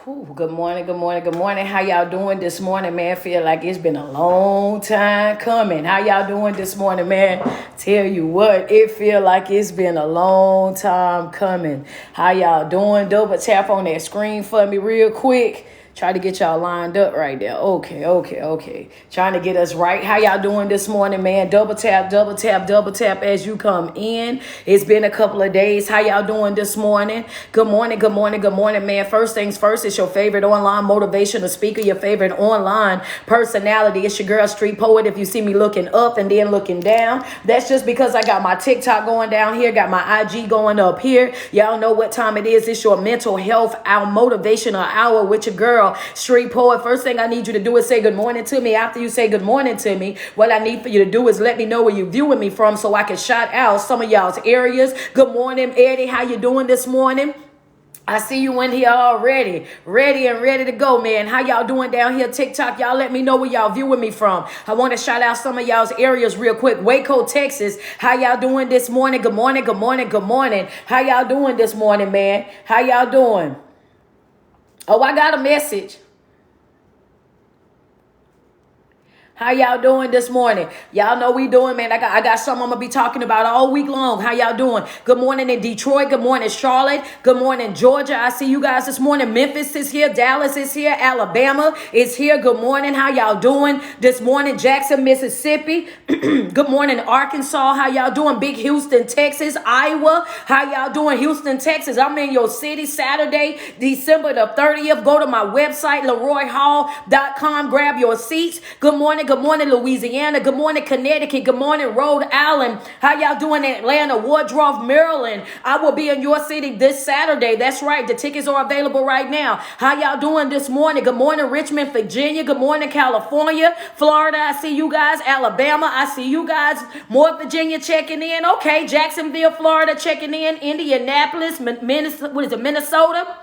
Whew, good morning, good morning, good morning. How y'all doing this morning, man? Feel like it's been a long time coming. How y'all doing this morning, man? Tell you what, it feel like it's been a long time coming. How y'all doing? Double tap on that screen for me real quick. Try to get y'all lined up right there. Okay. Trying to get us right. How y'all doing this morning, man? Double tap, double tap, double tap as you come in. It's been a couple of days. How y'all doing this morning? Good morning, good morning, good morning, man. First things first, it's your favorite online motivational speaker, your favorite online personality. It's your girl, Street Poet. If you see me looking up and then looking down, that's just because I got my TikTok going down here, got my IG going up here. Y'all know what time it is. It's your mental health, our motivational hour with your girl, Street Poet. First thing I need you to do is say good morning to me. After you say good morning to me, what I need for you to do is let me know where you're viewing me from so I can shout out some of y'all's areas. Good morning, Eddie. How you doing this morning? I see you in here already, ready to go, man. How y'all doing down here, TikTok? Y'all let me know where y'all viewing me from. I want to shout out some of y'all's areas real quick. Waco, Texas. How y'all doing this morning? Good morning, good morning, good morning. How y'all doing this morning, man? How y'all doing? Oh, I got a message. How y'all doing this morning? Y'all know we doing, man. I got something I'm gonna be talking about all week long. How y'all doing? Good morning in Detroit. Good morning, Charlotte. Good morning, Georgia. I see you guys this morning. Memphis is here. Dallas is here. Alabama is here. Good morning. How y'all doing this morning? Jackson, Mississippi. Good morning, Arkansas. How y'all doing? Big Houston, Texas. Iowa. How y'all doing? Houston, Texas. I'm in your city Saturday, December the 30th. Go to my website, LeroyHall.com. Grab your seats. Good morning. Good morning, Louisiana. Good morning, Connecticut. Good morning, Rhode Island. How y'all doing in Atlanta, Woodruff, Maryland? I will be in your city this Saturday. That's right. The tickets are available right now. How y'all doing this morning? Good morning, Richmond, Virginia. Good morning, California. Florida, I see you guys. Alabama, I see you guys. More Virginia checking in. Okay, Jacksonville, Florida checking in. Indianapolis, Minnesota.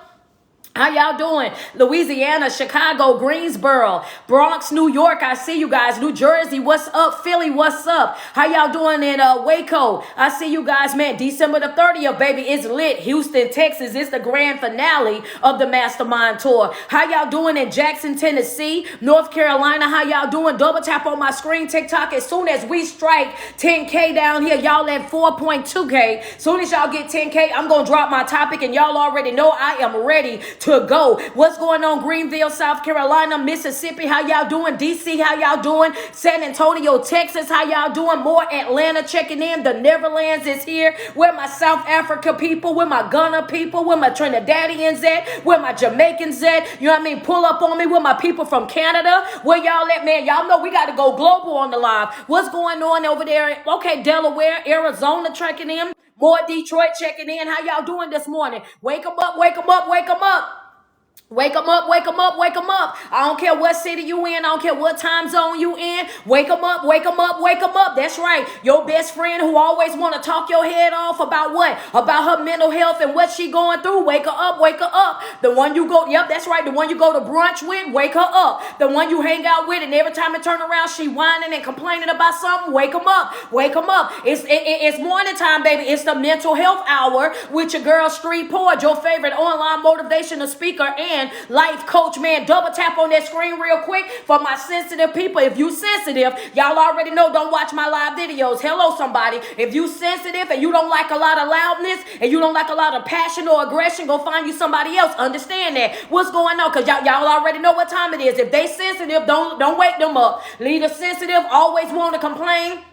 How y'all doing? Louisiana, Chicago, Greensboro, Bronx, New York. I see you guys. New Jersey, what's up? Philly, what's up? How y'all doing in Waco? I see you guys, man. December the 30th, baby, it's lit. Houston, Texas, it's the grand finale of the Mastermind Tour. How y'all doing in Jackson, Tennessee, North Carolina? How y'all doing? Double tap on my screen, TikTok. As soon as we strike 10K down here, y'all at 4.2K. Soon as y'all get 10K, I'm going to drop my topic, and y'all already know I am ready to go. What's going on? Greenville, South Carolina, Mississippi, how y'all doing? DC, how y'all doing? San Antonio, Texas, how y'all doing? More Atlanta checking in. The Netherlands is here. Where my South Africa people, where my Ghana people, where my Trinidadians at, where my Jamaicans at, you know what I mean? Pull up on me with my people from Canada. Where y'all at, man? Y'all know we got to go global on the live. What's going on over there? Okay, Delaware, Arizona checking in. More Detroit checking in. How y'all doing this morning? Wake them up, wake them up, wake them up. Wake them up, wake them up, wake them up. I don't care what city you in. I don't care what time zone you in. Wake them up, wake them up, wake them up. That's right. Your best friend who always want to talk your head off about what? About her mental health and what she going through. Wake her up, wake her up. The one you go, yep, that's right. The one you go to brunch with, wake her up. The one you hang out with and every time it turn around, she whining and complaining about something. Wake them up, wake them up. It's morning time, baby. It's the mental health hour with your girl, Street Poet, your favorite online motivational speaker and life coach, man. Double tap on that screen real quick for my sensitive people. If you sensitive, y'all already know, don't watch my live videos. Hello, somebody. If you sensitive and you don't like a lot of loudness and you don't like a lot of passion or aggression, go find you somebody else. Understand that. What's going on? Because y'all already know what time it is. If they sensitive, don't wake them up. Leader sensitive, always want to complain.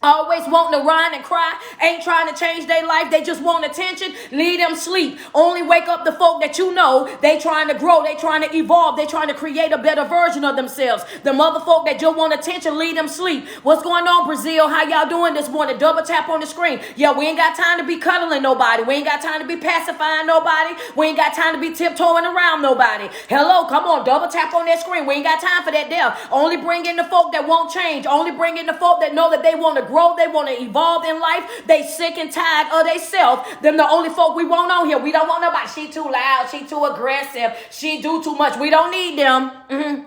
Always wanting to whine and cry, ain't trying to change their life, they just want attention. Leave them sleep. Only wake up the folk that you know they trying to grow, they trying to evolve, they trying to create a better version of themselves. The mother folk that just want attention, leave them sleep. What's going on, Brazil? How y'all doing this morning? Double tap on the screen. Yeah, we ain't got time to be cuddling nobody. We ain't got time to be pacifying nobody. We ain't got time to be tiptoeing around nobody. Hello, come on, double tap on that screen. We ain't got time for that there. Only bring in the folk that won't change. Only bring in the folk that know that they want to grow, they want to evolve in life. They sick and tired of they self. Them the only folk we want on here. We don't want nobody. She too loud. She too aggressive. She do too much. We don't need them.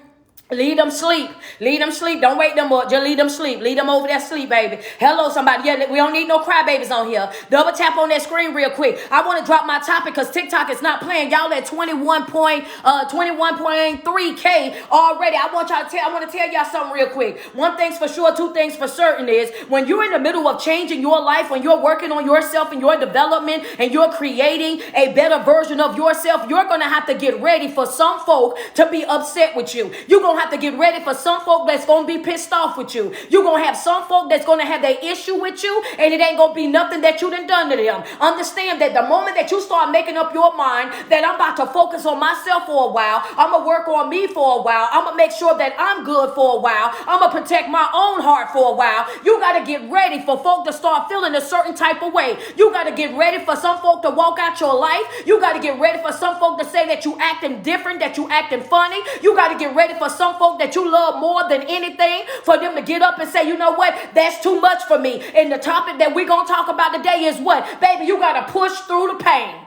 Leave them sleep. Leave them sleep. Don't wake them up. Just leave them sleep. Leave them over there sleep, baby. Hello, somebody. Yeah, we don't need no crybabies on here. Double tap on that screen real quick. I want to drop my topic because TikTok is not playing. Y'all at 21.3K already. I want to tell y'all something real quick. One thing's for sure, two things for certain is when you're in the middle of changing your life, when you're working on yourself and your development and you're creating a better version of yourself, you're going to have to get ready for some folk to be upset with you. You're going to have to get ready for some folk that's going to be pissed off with you. You're going to have some folk that's going to have their issue with you, and it ain't going to be nothing that you done to them. Understand that the moment that you start making up your mind that I'm about to focus on myself for a while, I'm going to work on me for a while, I'm going to make sure that I'm good for a while, I'm going to protect my own heart for a while, you got to get ready for folk to start feeling a certain type of way. You got to get ready for some folk to walk out your life. You got to get ready for some folk to say that you acting different, that you acting funny. You got to get ready for some folk that you love more than anything, for them to get up and say, you know what, that's too much for me. And the topic that we're going to talk about today is what? Baby, you got to push through the pain.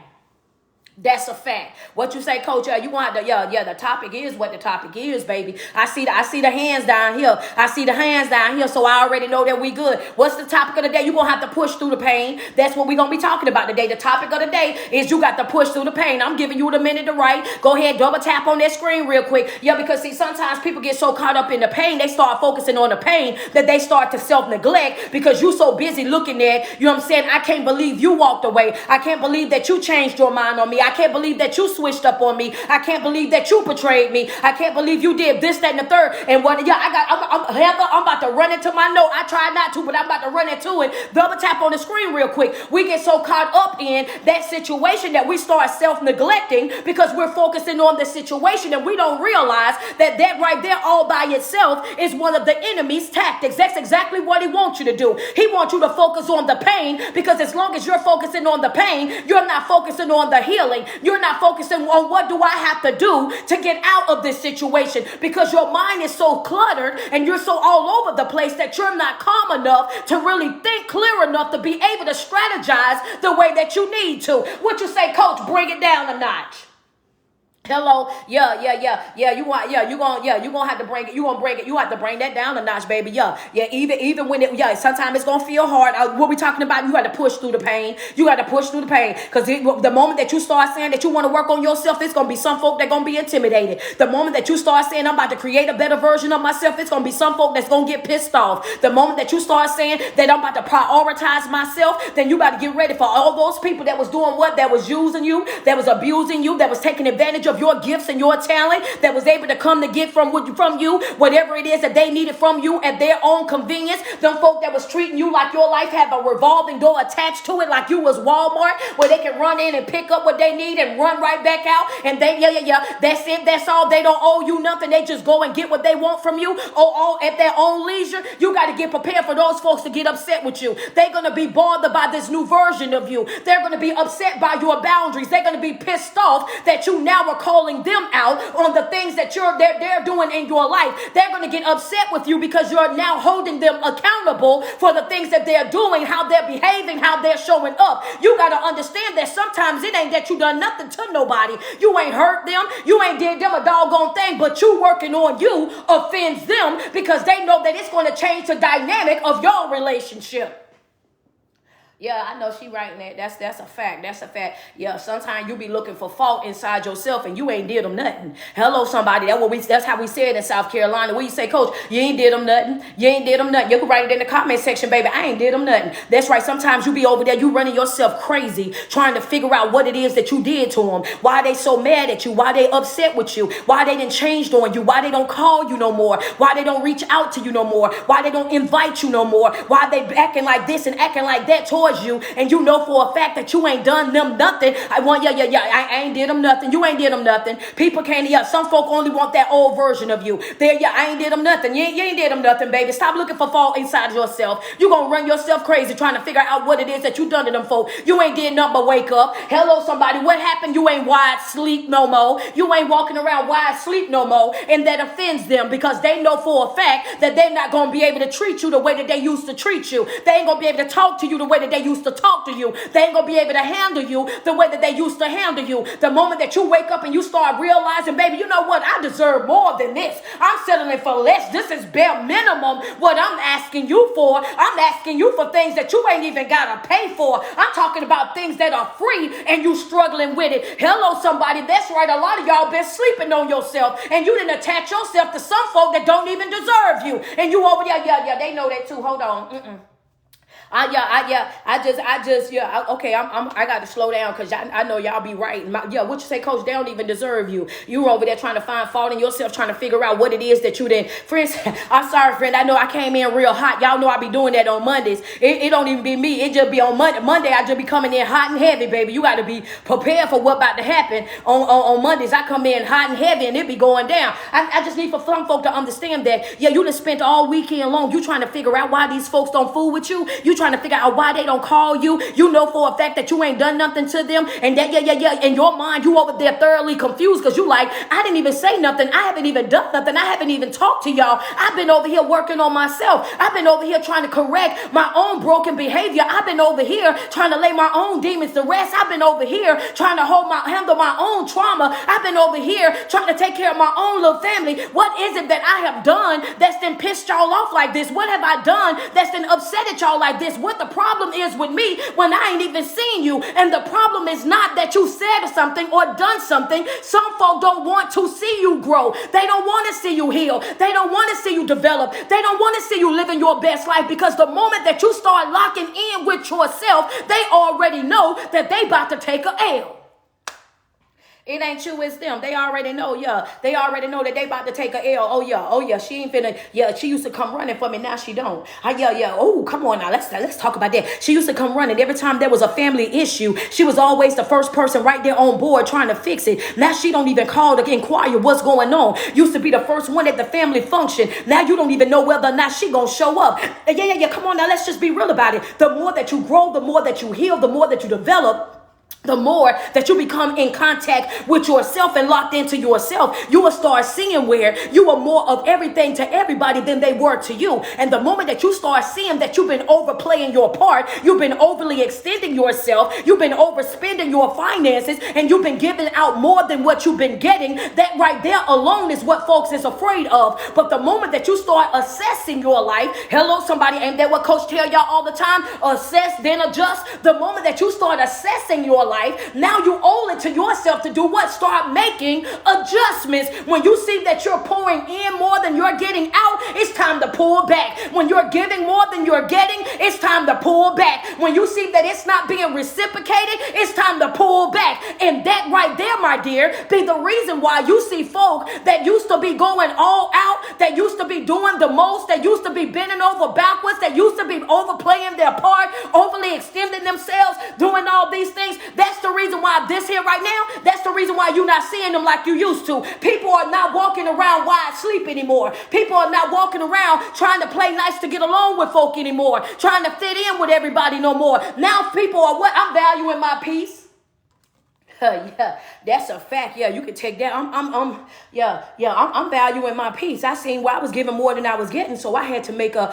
That's a fact. What you say, Coach? You want to? Yeah. The topic is what the topic is, baby. I see the hands down here. I see the hands down here, so I already know that we good. What's the topic of the day? You gonna have to push through the pain. That's what we gonna be talking about today. The topic of the day is you got to push through the pain. I'm giving you the minute to write. Go ahead, double tap on that screen real quick. Yeah, because see, sometimes people get so caught up in the pain, they start focusing on the pain that they start to self-neglect because you so busy looking at. You know what I'm saying? I can't believe you walked away. I can't believe that you changed your mind on me. I can't believe that you switched up on me. I can't believe that you betrayed me. I can't believe you did this, that, and the third. And what? Yeah, I'm about to run into my note. I tried not to, but I'm about to run into it. Double tap on the screen real quick. We get so caught up in that situation that we start self-neglecting because we're focusing on the situation and we don't realize that right there all by itself is one of the enemy's tactics. That's exactly what he wants you to do. He wants you to focus on the pain because as long as you're focusing on the pain, you're not focusing on the healing. You're not focusing on what do I have to do to get out of this situation because your mind is so cluttered and you're so all over the place that you're not calm enough to really think clear enough to be able to strategize the way that you need to. What you say, Coach? Bring it down a notch. Hello, yeah. You gonna have to bring it. You gonna bring it. You have to bring that down a notch, baby. Yeah. Even when sometimes it's gonna feel hard. What we talking about? You got to push through the pain. You got to push through the pain because the moment that you start saying that you want to work on yourself, it's gonna be some folk that gonna be intimidated. The moment that you start saying I'm about to create a better version of myself, it's gonna be some folk that's gonna get pissed off. The moment that you start saying that I'm about to prioritize myself, then you got to get ready for all those people that was doing what? That was using you, that was abusing you, that was taking advantage of your gifts and your talent, that was able to come to get from you whatever it is that they needed from you at their own convenience. Them folk that was treating you like your life had a revolving door attached to it, like you was Walmart, where they can run in and pick up what they need and run right back out. And they that's it, that's all. They don't owe you nothing. They just go and get what they want from you all at their own leisure. You got to get prepared for those folks to get upset with you. They're going to be bothered by this new version of you. They're going to be upset by your boundaries. They're going to be pissed off that you now are calling them out on the things that they're doing in your life. They're going to get upset with you because you're now holding them accountable for the things that they're doing, how they're behaving, how they're showing up. You got to understand that sometimes it ain't that you done nothing to nobody. You ain't hurt them. You ain't did them a doggone thing, but you working on you offends them because they know that it's going to change the dynamic of your relationship. Yeah, I know she writing that. That's a fact. That's a fact. Yeah, sometimes you be looking for fault inside yourself and you ain't did them nothing. Hello, somebody. That's how we say it in South Carolina. We say, Coach, you ain't did them nothing. You ain't did them nothing. You can write it in the comment section, baby. I ain't did them nothing. That's right. Sometimes you be over there, you running yourself crazy, trying to figure out what it is that you did to them. Why they so mad at you? Why they upset with you? Why they done changed on you? Why they don't call you no more? Why they don't reach out to you no more? Why they don't invite you no more? Why they acting like this and acting like that towards you, and you know for a fact that you ain't done them nothing. I ain't did them nothing. You ain't did them nothing. People can't. Some folk only want that old version of you. I ain't did them nothing. You ain't did them nothing, baby. Stop looking for fault inside yourself. You gonna run yourself crazy trying to figure out what it is that you done to them folk. You ain't did nothing but wake up. Hello, somebody. What happened? You ain't wide sleep no more. You ain't walking around wide sleep no more, and that offends them because they know for a fact that they're not gonna be able to treat you the way that they used to treat you. They ain't gonna be able to talk to you the way that they they used to talk to you. They ain't going to be able to handle you the way that they used to handle you. The moment that you wake up and you start realizing, baby, you know what? I deserve more than this. I'm settling for less. This is bare minimum what I'm asking you for. I'm asking you for things that you ain't even got to pay for. I'm talking about things that are free and you struggling with it. Hello, somebody. That's right. A lot of y'all been sleeping on yourself and you didn't attach yourself to some folk that don't even deserve you. And you over there, yeah, they know that too. Hold on. Okay, I got to slow down because I know y'all be right. What you say, coach, they don't even deserve you. You over there trying to find fault in yourself, trying to figure out what it is that you did. Friends, I'm sorry, friend. I know I came in real hot. Y'all know I be doing that on Mondays. It don't even be me. It just be on Monday. Monday, I just be coming in hot and heavy, baby. You got to be prepared for what about to happen on Mondays. I come in hot and heavy and it be going down. I just need for some folk to understand that, you done spent all weekend long. You trying to figure out why these folks don't fool with you. You trying to figure out why they don't call you. You know for a fact that you ain't done nothing to them. And that, in your mind, you over there thoroughly confused because you like, I didn't even say nothing. I haven't even done nothing. I haven't even talked to y'all. I've been over here working on myself. I've been over here trying to correct my own broken behavior. I've been over here trying to lay my own demons to rest. I've been over here trying to handle my own trauma. I've been over here trying to take care of my own little family. What is it that I have done that's then pissed y'all off like this? What have I done that's then upset at y'all like this? What the problem is with me when I ain't even seen you? And the problem is not that you said something or done something. Some folk don't want to see you grow. They don't want to see you heal. They don't want to see you develop. They don't want to see you living your best life, because the moment that you start locking in with yourself, they already know that they about to take a L. It ain't you, it's them. They already know, They already know that they about to take a L. Oh, yeah. She ain't finna, she used to come running for me. Now she don't. Oh, come on now. Let's talk about that. She used to come running. Every time there was a family issue, she was always the first person right there on board trying to fix it. Now she don't even call to inquire what's going on. Used to be the first one at the family function. Now you don't even know whether or not she gonna show up. Come on now. Let's just be real about it. The more that you grow, the more that you heal, the more that you develop, the more that you become in contact with yourself and locked into yourself, you will start seeing where you are more of everything to everybody than they were to you. And the moment that you start seeing that you've been overplaying your part, you've been overly extending yourself, you've been overspending your finances, and you've been giving out more than what you've been getting, that right there alone is what folks is afraid of. But the moment that you start assessing your life, hello, somebody, ain't that what coach tell y'all all the time? Assess, then adjust. The moment that you start assessing your life, now you owe it to yourself to do what? Start making adjustments. When you see that you're pouring in more than you're getting out, it's time to pull back. When you're giving more than you're getting, it's time to pull back. When you see that it's not being reciprocated, it's time to pull back. And that right there, my dear, be the reason why you see folk that used to be going all out, that used to be doing the most, that used to be bending over backwards, that used to be overplaying their part, overly extending themselves, doing all these things. That's the reason why this here right now, that's the reason why you're not seeing them like you used to. People are not walking around wide sleep anymore. People are not walking around trying to play nice to get along with folk anymore, trying to fit in with everybody no more. Now people are what? I'm valuing my peace. That's a fact. You can take that. I'm valuing my peace. I seen where I was giving more than I was getting, so I had to make a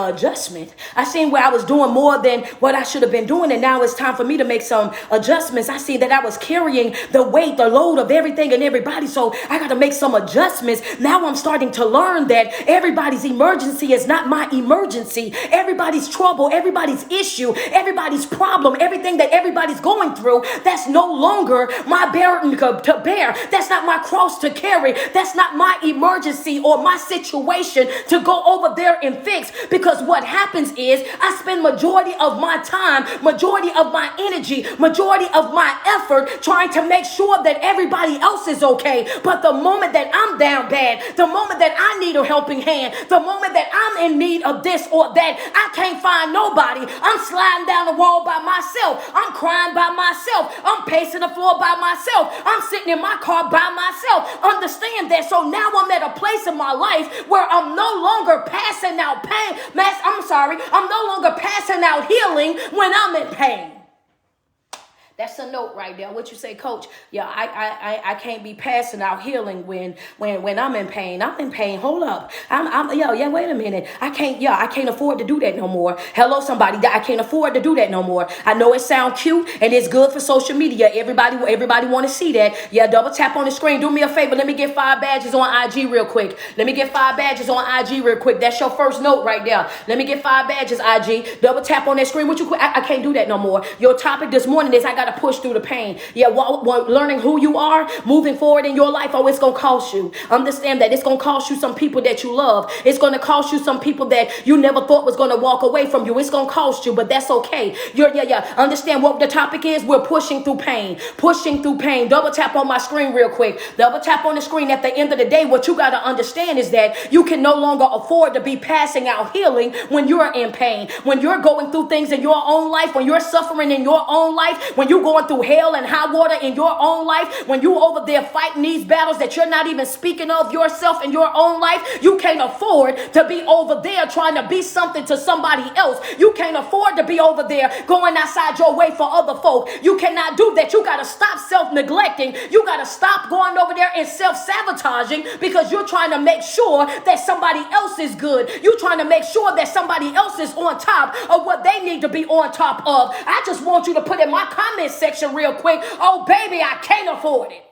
adjustment. I seen where I was doing more than what I should have been doing, and now it's time for me to make some adjustments. I seen that I was carrying the weight, the load of everything and everybody, so I got to make some adjustments. Now I'm starting to learn that everybody's emergency is not my emergency. Everybody's trouble, everybody's issue, everybody's problem, everything that everybody's going through, that's no longer my burden to bear. That's not my cross to carry. That's not my emergency or my situation to go over there and fix. Because what happens is I spend majority of my time, majority of my energy, majority of my effort trying to make sure that everybody else is okay. But the moment that I'm down bad, the moment that I need a helping hand, the moment that I'm in need of this or that, I can't find nobody. I'm sliding down the wall by myself. I'm crying by myself. I'm pacing the floor by myself. I'm sitting in my car by myself. Understand that. So now I'm at a place in my life where I'm no longer passing out pain. I'm no longer passing out healing when I'm in pain. That's a note right there. What you say, Coach? Yeah, I can't be passing out healing when I'm in pain. I'm in pain. Hold up. Yeah. Wait a minute. I can't afford to do that no more. Hello, somebody. I can't afford to do that no more. I know it sounds cute and it's good for social media. Everybody want to see that. Yeah, double tap on the screen. Do me a favor. Let me get 5 badges on IG real quick. Let me get 5 badges on IG real quick. That's your first note right there. Let me get 5 badges IG. Double tap on that screen. What you? I can't do that no more. Your topic this morning is I got to push through the pain. Yeah, learning who you are, moving forward in your life, it's going to cost you. Understand that it's going to cost you some people that you love. It's going to cost you some people that you never thought was going to walk away from you. It's going to cost you, but that's okay. Understand what the topic is? We're pushing through pain. Pushing through pain. Double tap on my screen real quick. Double tap on the screen. At the end of the day, what you got to understand is that you can no longer afford to be passing out healing when you're in pain. When you're going through things in your own life, when you're suffering in your own life, when you're going through hell and high water in your own life, when you over there fighting these battles that you're not even speaking of yourself in your own life, you can't afford to be over there trying to be something to somebody else. You can't afford to be over there going outside your way for other folk. You cannot do that. You got to stop self-neglecting. You got to stop going over there and self-sabotaging because you're trying to make sure that somebody else is good. You're trying to make sure that somebody else is on top of what they need to be on top of. I just want you to put in my comment section real quick, oh baby, I can't afford it.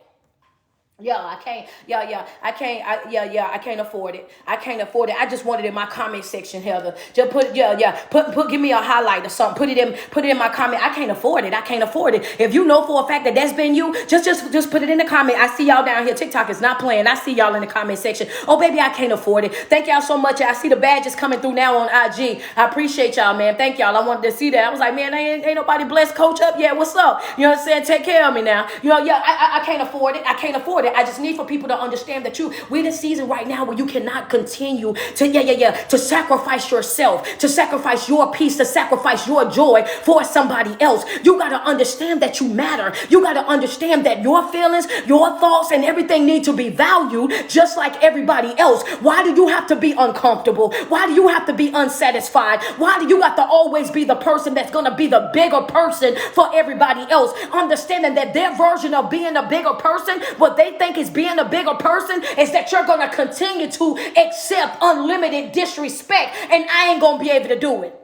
I can't. I can't afford it. I can't afford it. I just want it in my comment section, Heather. Just put, give me a highlight or something. Put it in my comment. I can't afford it. I can't afford it. If you know for a fact that that's been you, just put it in the comment. I see y'all down here. TikTok is not playing. I see y'all in the comment section. Oh, baby, I can't afford it. Thank y'all so much. I see the badges coming through now on IG. I appreciate y'all, man. Thank y'all. I wanted to see that. I was like, man, ain't nobody blessed Coach up yet. What's up? You know what I'm saying? Take care of me now. I can't afford it. I can't afford it. I just need for people to understand that we're in a season right now where you cannot continue to sacrifice yourself, to sacrifice your peace, to sacrifice your joy for somebody else. You got to understand that you matter. You got to understand that your feelings, your thoughts, and everything need to be valued just like everybody else. Why do you have to be uncomfortable? Why do you have to be unsatisfied? Why do you have to always be the person that's going to be the bigger person for everybody else? Understanding that their version of being a bigger person, what they think is being a bigger person, is that you're going to continue to accept unlimited disrespect, and I ain't going to be able to do it.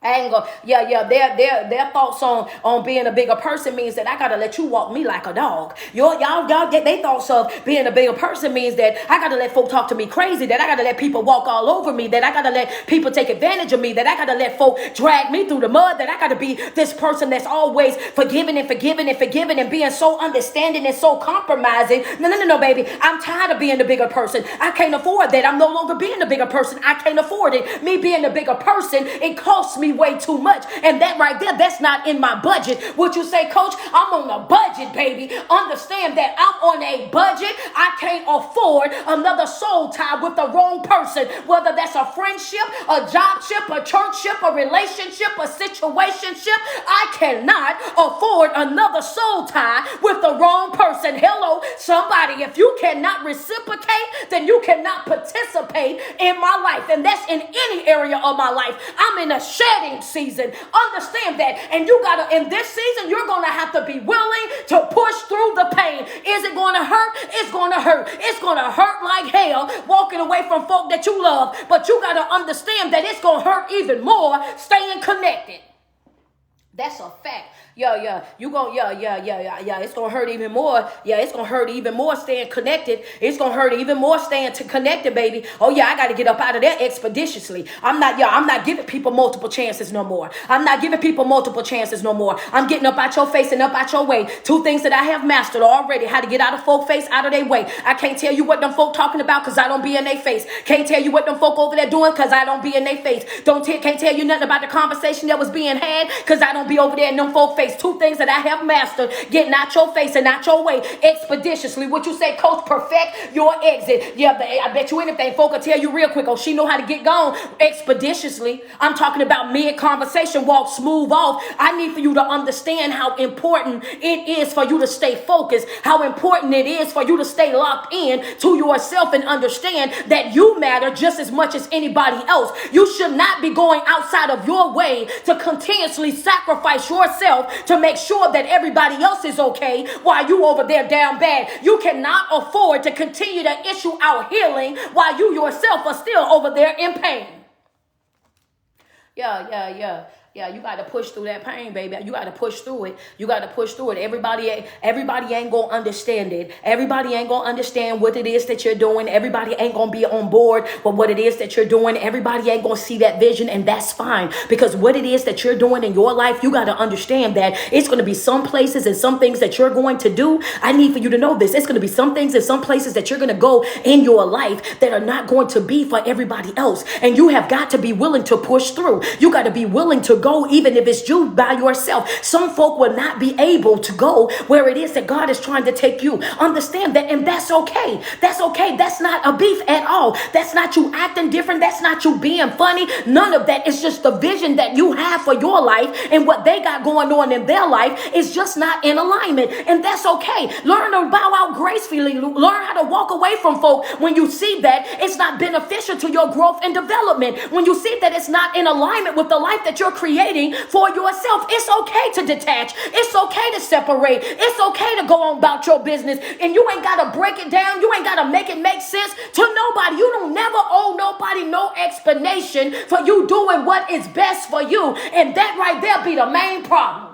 I ain't gonna, their thoughts on being a bigger person means that I gotta let you walk me like a dog. Y'all get their thoughts of being a bigger person means that I gotta let folk talk to me crazy, that I gotta let people walk all over me, that I gotta let people take advantage of me, that I gotta let folk drag me through the mud, that I gotta be this person that's always forgiving and being so understanding and so compromising. No, baby. I'm tired of being the bigger person. I can't afford that. I'm no longer being the bigger person. I can't afford it. Me being the bigger person, it costs me way too much, and that right there, that's not in my budget. Would you say, Coach, I'm on a budget, baby? Understand that I'm on a budget. I can't afford another soul tie with the wrong person, whether that's a friendship, a jobship, a churchship, a relationship, a situationship. I cannot afford another soul tie with the wrong person. Hello, somebody, if you cannot reciprocate, then you cannot participate in my life, and that's in any area of my life. I'm in a shedding season. Understand that. And you gotta, in this season, you're gonna have to be willing to push through the pain. Is it gonna hurt? It's gonna hurt. It's gonna hurt like hell walking away from folk that you love. But you gotta understand that it's gonna hurt even more staying connected. That's a fact. It's gonna hurt even more. It's gonna hurt even more staying connected. It's gonna hurt even more staying connected, baby. Oh yeah, I gotta get up out of there expeditiously. I'm not giving people multiple chances no more. I'm getting up out your face and up out your way. 2 things that I have mastered already: how to get out of folk face, out of their way. I can't tell you what them folk talking about because I don't be in their face. Can't tell you what them folk over there doing because I don't be in their face. Can't tell you nothing about the conversation that was being had because I don't be over there in them folk face. 2 things that I have mastered: getting out your face and out your way expeditiously. What you say, Coach? Perfect your exit. I bet you anything. Folk will tell you real quick, oh, she know how to get gone expeditiously. I'm talking about mid-conversation, walk smooth off. I need for you to understand how important it is for you to stay focused, how important it is for you to stay locked in to yourself and understand that you matter just as much as anybody else. You should not be going outside of your way to continuously sacrifice yourself yourself to make sure that everybody else is okay while you over there down bad. You cannot afford to continue to issue out healing while you yourself are still over there in pain. Yeah, you got to push through that pain, baby. You got to push through it. You got to push through it. Everybody ain't going to understand it. Everybody ain't going to understand what it is that you're doing. Everybody ain't going to be on board with what it is that you're doing. Everybody ain't going to see that vision, and that's fine. Because what it is that you're doing in your life, you got to understand that it's going to be some places and some things that you're going to do. I need for you to know this. It's going to be some things and some places that you're going to go in your life that are not going to be for everybody else. And you have got to be willing to push through. You got to be willing to go, even if it's you by yourself. Some folk will not be able to go where it is that God is trying to take you. Understand that, and that's okay. That's okay. That's not a beef at all. That's not you acting different. That's not you being funny. None of that. It's just the vision that you have for your life, and what they got going on in their life is just not in alignment, and that's okay. Learn to bow out gracefully. Learn how to walk away from folk when you see that it's not beneficial to your growth and development. When you see that it's not in alignment with the life that you're creating for yourself, it's okay to detach. It's okay to separate. It's okay to go on about your business, and you ain't got to break it down. You ain't got to make it make sense to nobody. You don't never owe nobody no explanation for you doing what is best for you, and that right there be the main problem.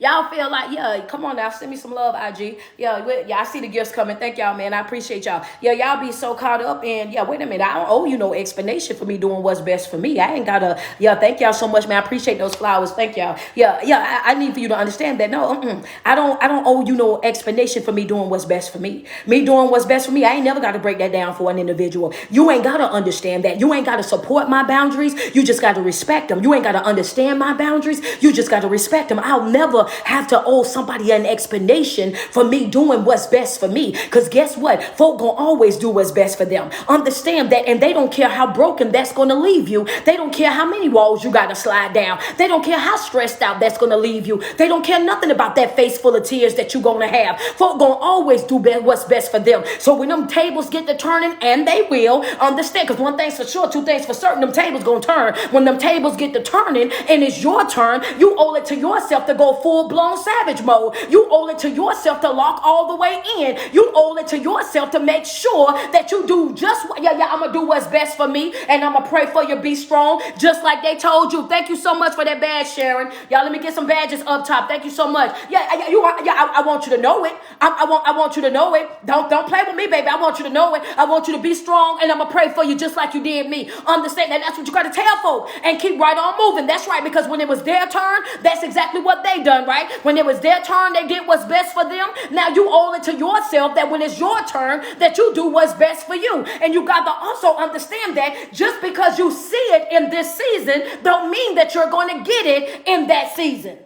Y'all feel like, yeah, come on now, send me some love, IG. Yeah, I see the gifts coming. Thank y'all, man. I appreciate y'all. Yeah, y'all be so caught up in, yeah, wait a minute. I don't owe you no explanation for me doing what's best for me. I ain't got to, yeah, thank y'all so much, man. I appreciate those flowers. Thank y'all. Yeah, I need for you to understand that. No, I don't owe you no explanation for me doing what's best for me. Me doing what's best for me, I ain't never got to break that down for an individual. You ain't got to understand that. You ain't got to support my boundaries. You just got to respect them. You ain't got to understand my boundaries. You just got to respect them. I'll never have to owe somebody an explanation for me doing what's best for me. Because guess what? Folk gonna always do what's best for them. Understand that, and they don't care how broken that's gonna leave you. They don't care how many walls you gotta slide down. They don't care how stressed out that's gonna leave you. They don't care nothing about that face full of tears that you gonna have. Folk gonna always do what's best for them. So when them tables get to turning, and they will, understand, because one thing's for sure, two things for certain, them tables gonna turn. When them tables get to turning and it's your turn, you owe it to yourself to go full-blown savage mode. You owe it to yourself to lock all the way in. You owe it to yourself to make sure that you do just what, I'm gonna do what's best for me, and I'm gonna pray for you, be strong, just like they told you. Thank you so much for that badge, Sharon. Y'all, let me get some badges up top. Thank you so much. I want you to know it. I want you to know it. Don't play with me, baby. I want you to know it. I want you to be strong, and I'm gonna pray for you just like you did me. Understand that. That's what you gotta tell folks, and keep right on moving. That's right, because when it was their turn, that's exactly what they done, right? When it was their turn, they did what's best for them. Now you owe it to yourself that when it's your turn, that you do what's best for you. And you got to also understand that just because you see it in this season, don't mean that you're going to get it in that season.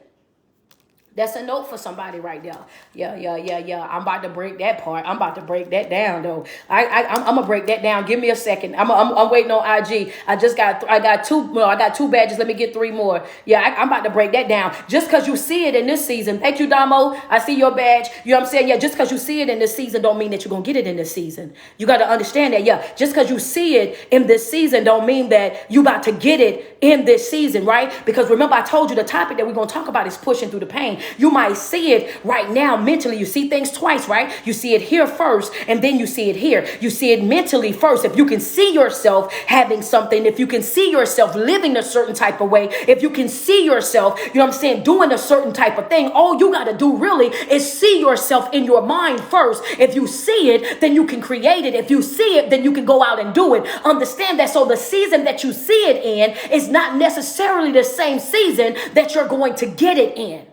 That's a note for somebody right there. Yeah. I'm about to break that part. I'm about to break that down, though. I'm gonna break that down. Give me a second. I'm waiting on IG. I got two badges. Let me get 3 more. Yeah, I'm about to break that down. Just because you see it in this season. Thank you, Damo. I see your badge. You know what I'm saying? Yeah, just because you see it in this season don't mean that you're gonna get it in this season. You got to understand that. Yeah, just because you see it in this season don't mean that you about to get it in this season, right? Because remember, I told you the topic that we're gonna talk about is pushing through the pain. You might see it right now mentally. You see things twice, right? You see it here first, and then you see it here. You see it mentally first. If you can see yourself having something, if you can see yourself living a certain type of way, if you can see yourself, you know what I'm saying, doing a certain type of thing, all you got to do really is see yourself in your mind first. If you see it, then you can create it. If you see it, then you can go out and do it. Understand that. So the season that you see it in is not necessarily the same season that you're going to get it in.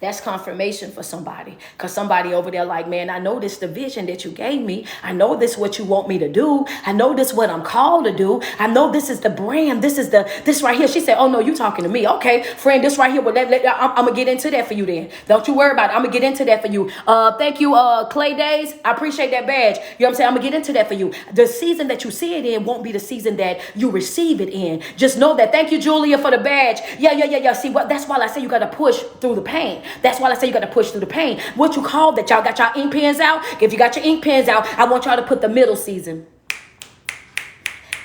That's confirmation for somebody, because somebody over there like, man, I know this the vision that you gave me. I know this what you want me to do. I know this what I'm called to do. I know this is the brand. This right here. She said, oh, no, you talking to me. Okay, friend, this right here. Well, I'm going to get into that for you then. Don't you worry about it. I'm going to get into that for you. Thank you, Clay Days. I appreciate that badge. You know what I'm saying? I'm going to get into that for you. The season that you see it in won't be the season that you receive it in. Just know that. Thank you, Julia, for the badge. Yeah. See, what? That's why I say you got to push through the pain. That's why I say you got to push through the pain. What you call that? Y'all got y'all ink pens out? If you got your ink pens out, I want y'all to put the middle season.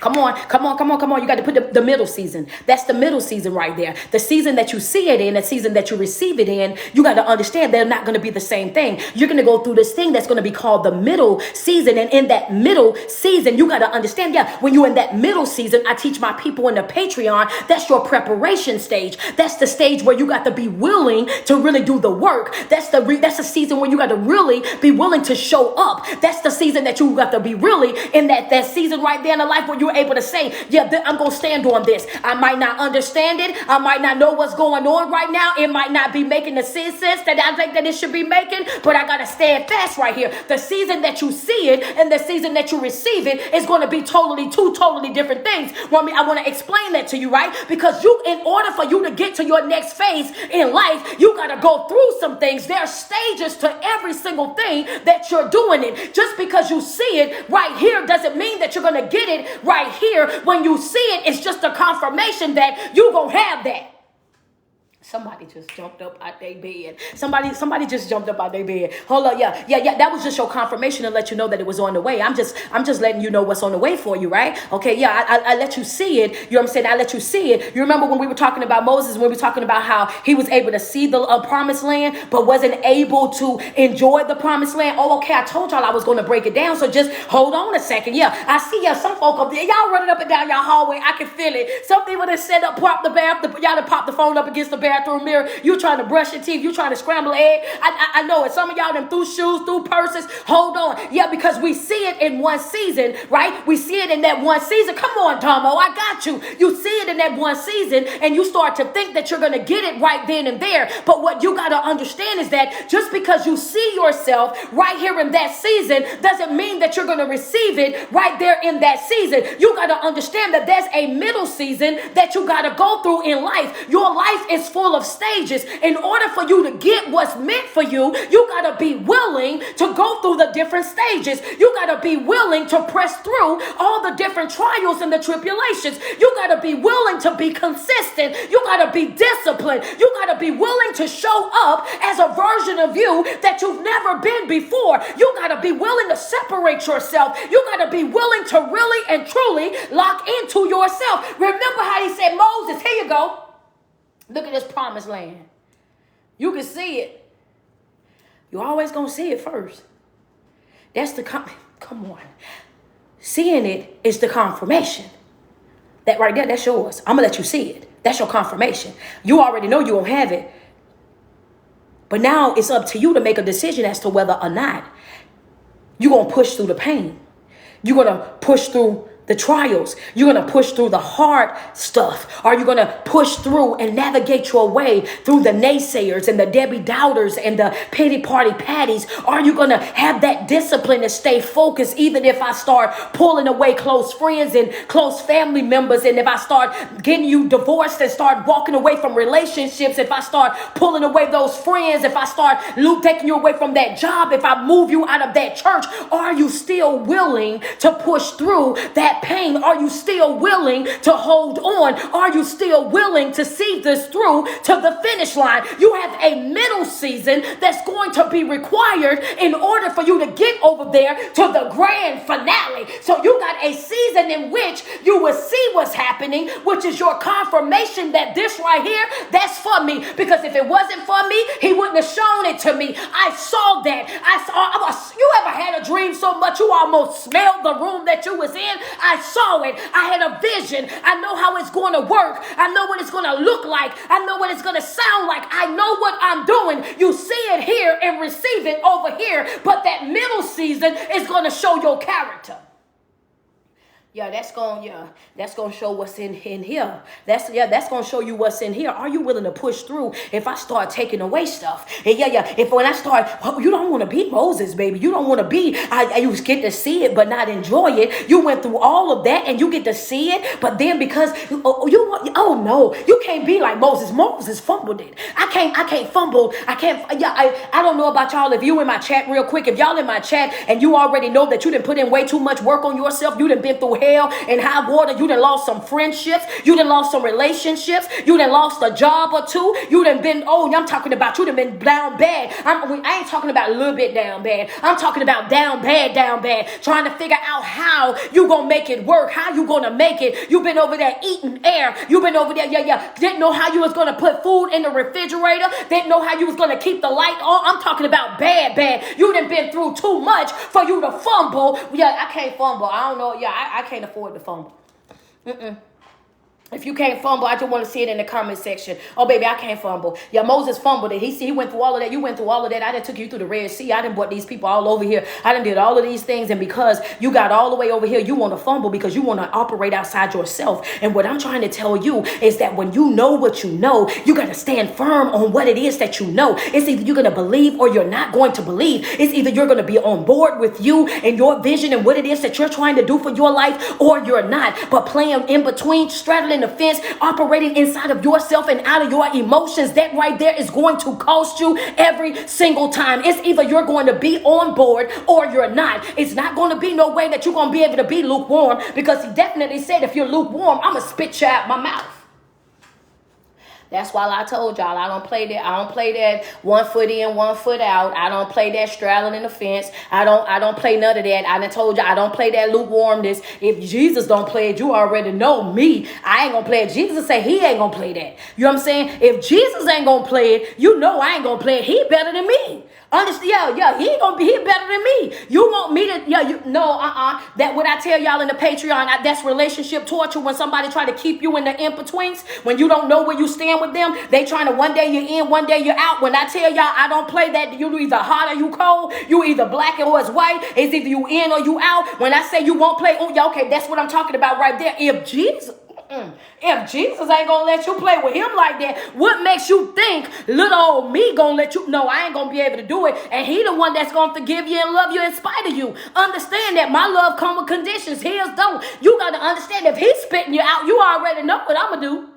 Come on, come on, come on, come on. You got to put the middle season. That's the middle season right there. The season that you see it in, the season that you receive it in, you got to understand they're not going to be the same thing. You're going to go through this thing that's going to be called the middle season. And in that middle season, you got to understand, when you're in that middle season, I teach my people in the Patreon, that's your preparation stage. That's the stage where you got to be willing to really do the work. That's the season where you got to really be willing to show up. That's the season that you got to be really in that season right there in the life where you're able to say, I'm going to stand on this. I might not understand it. I might not know what's going on right now. It might not be making the sense that I think that it should be making, but I got to stand fast right here. The season that you see it and the season that you receive it is going to be two totally different things. I want to explain that to you, right? Because in order for you to get to your next phase in life, you got to go through some things. There are stages to every single thing that you're doing it. Just because you see it right here doesn't mean that you're going to get it right here. When you see it, it's just a confirmation that you're going to have that. Somebody just jumped up out their bed. Somebody just jumped up out their bed. Hold up, yeah. That was just your confirmation to let you know that it was on the way. I'm just letting you know what's on the way for you, right? Okay, yeah. I let you see it. You know what I'm saying? I let you see it. You remember when we were talking about Moses? When we were talking about how he was able to see the promised land, but wasn't able to enjoy the promised land. Oh, okay. I told y'all I was going to break it down. So just hold on a second. Yeah, I see some folk up there. Y'all running up and down y'all hallway. I can feel it. Some people that set up, prop the bath. Y'all to pop the phone up against the bathroom mirror. You trying to brush your teeth. You trying to scramble an egg. I know it. Some of y'all them threw shoes, threw purses. Hold on. Yeah, because we see it in one season, right? We see it in that one season. Come on, Tomo. I got you. You see it in that one season and you start to think that you're going to get it right then and there. But what you got to understand is that just because you see yourself right here in that season doesn't mean that you're going to receive it right there in that season. You got to understand that there's a middle season that you got to go through in life. Your life is full of stages. In order for you to get what's meant for you, you got to be willing to go through the different stages. You got to be willing to press through all the different trials and the tribulations. You got to be willing to be consistent. You got to be disciplined. You got to be willing to show up as a version of you that you've never been before. You got to be willing to separate yourself. You got to be willing to really and truly lock into yourself. Remember how he said, Moses, here you go. Look at this promised land. You can see it. You're always going to see it first. That's the, come on. Seeing it is the confirmation. That right there, that's yours. I'm going to let you see it. That's your confirmation. You already know you won't have it. But now it's up to you to make a decision as to whether or not you're going to push through the pain. You're going to push through the trials. You're going to push through the hard stuff. Are you going to push through and navigate your way through the naysayers and the Debbie Doubters and the pity party patties? Are you going to have that discipline to stay focused even if I start pulling away close friends and close family members, and if I start getting you divorced and start walking away from relationships, if I start pulling away those friends, if I start taking you away from that job, if I move you out of that church? Are you still willing to push through that pain? Are you still willing to hold on? Are you still willing to see this through to the finish line? You have a middle season that's going to be required in order for you to get over there to the grand finale. So you got a season in which you will see what's happening, which is your confirmation that this right here, that's for me. Because if it wasn't for me, he wouldn't have shown it to me. I saw that. You ever had a dream so much you almost smelled the room that you was in? I saw it. I had a vision. I know how it's going to work. I know what it's going to look like. I know what it's going to sound like. I know what I'm doing. You see it here and receive it over here. But that middle season is going to show your character. That's gonna show what's in here. That's gonna show you what's in here. Are you willing to push through if I start taking away stuff? And if when I start, you don't want to be Moses, baby. You don't want to be. You get to see it but not enjoy it. You went through all of that and you get to see it, but then because you can't be like Moses. Moses fumbled it. I can't fumble. I don't know about y'all. If you in my chat real quick, if y'all in my chat and you already know that you didn't put in way too much work on yourself, you done been through hell and high water. You done lost some friendships. You done lost some relationships. You done lost a job or two. You done been, I'm talking about you done been down bad. I ain't talking about a little bit down bad. I'm talking about down bad. Trying to figure out how you gonna make it work. How you gonna make it. You been over there eating air. You been over there, didn't know how you was gonna put food in the refrigerator. Didn't know how you was gonna keep the light on. I'm talking about bad. You done been through too much for you to fumble. I can't fumble. I don't know. I can't afford to fumble. If you can't fumble, I just want to see it in the comment section. Oh, baby, I can't fumble. Yeah, Moses fumbled it. He went through all of that. You went through all of that. I done took you through the Red Sea. I done brought these people all over here. I done did all of these things. And because you got all the way over here, you want to fumble because you want to operate outside yourself. And what I'm trying to tell you is that when you know what you know, you got to stand firm on what it is that you know. It's either you're going to believe or you're not going to believe. It's either you're going to be on board with you and your vision and what it is that you're trying to do for your life, or you're not. But playing in between, straddling the fence, operating inside of yourself and out of your emotions, that right there is going to cost you every single time. It's either you're going to be on board or you're not. It's not going to be no way that you're going to be able to be lukewarm, because he definitely said, if you're lukewarm, I'm going to spit you out my mouth. That's why I told y'all I don't play that. I don't play that 1 foot in, 1 foot out. I don't play that straddling in the fence. I don't play none of that. I done told you I don't play that lukewarmness. If Jesus don't play it, you already know me. I ain't gonna play it. Jesus say he ain't gonna play that. You know what I'm saying? If Jesus ain't gonna play it, you know I ain't gonna play it. He better than me. Understand? He better than me. You want me to? That what I tell y'all in the Patreon, that's relationship torture. When somebody try to keep you in the in-betweens, when you don't know where you stand with them, they trying to, one day you're in, one day you're out. When I tell y'all I don't play that, you either hot or you cold. You either black or it's white. It's either you in or you out. When I say you won't play, okay, that's what I'm talking about right there. If Jesus ain't gonna let you play with him like that, what makes you think little old me gonna let you? No, I ain't gonna be able to do it. And he the one that's gonna forgive you and love you in spite of you. Understand that my love come with conditions. His don't. You gotta understand, if he's spitting you out, you already know what I'm gonna do.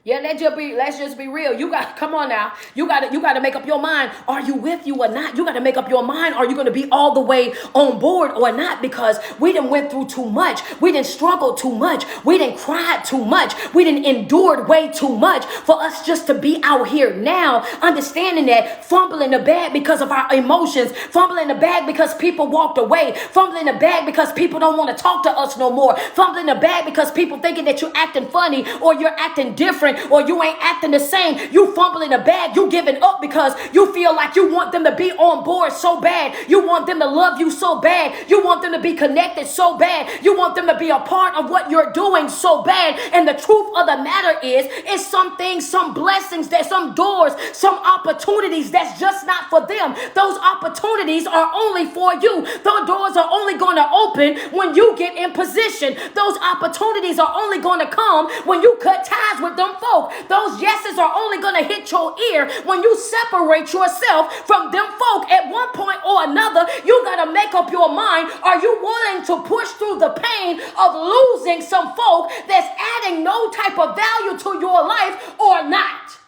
Yeah, let's just be real. Come on now. You gotta make up your mind. Are you with you or not? You gotta make up your mind. Are you gonna be all the way on board or not? Because we done went through too much. We done struggled too much. We done cried too much. We done endured way too much for us just to be out here now, understanding that, fumbling the bag because of our emotions, fumbling the bag because people walked away, fumbling the bag because people don't want to talk to us no more, fumbling the bag because people thinking that you're acting funny or you're acting different, or you ain't acting the same. You fumbling the bag. You giving up because you feel like you want them to be on board so bad. You want them to love you so bad. You want them to be connected so bad. You want them to be a part of what you're doing so bad. And the truth of the matter is some things, some blessings, that some doors, some opportunities that's just not for them. Those opportunities are only for you. Those doors are only going to open when you get in position. Those opportunities are only going to come when you cut ties with them folk. Those yeses are only going to hit your ear when you separate yourself from them folk. At one point or another, you got to make up your mind. Are you willing to push through the pain of losing some folk that's adding no type of value to your life or not?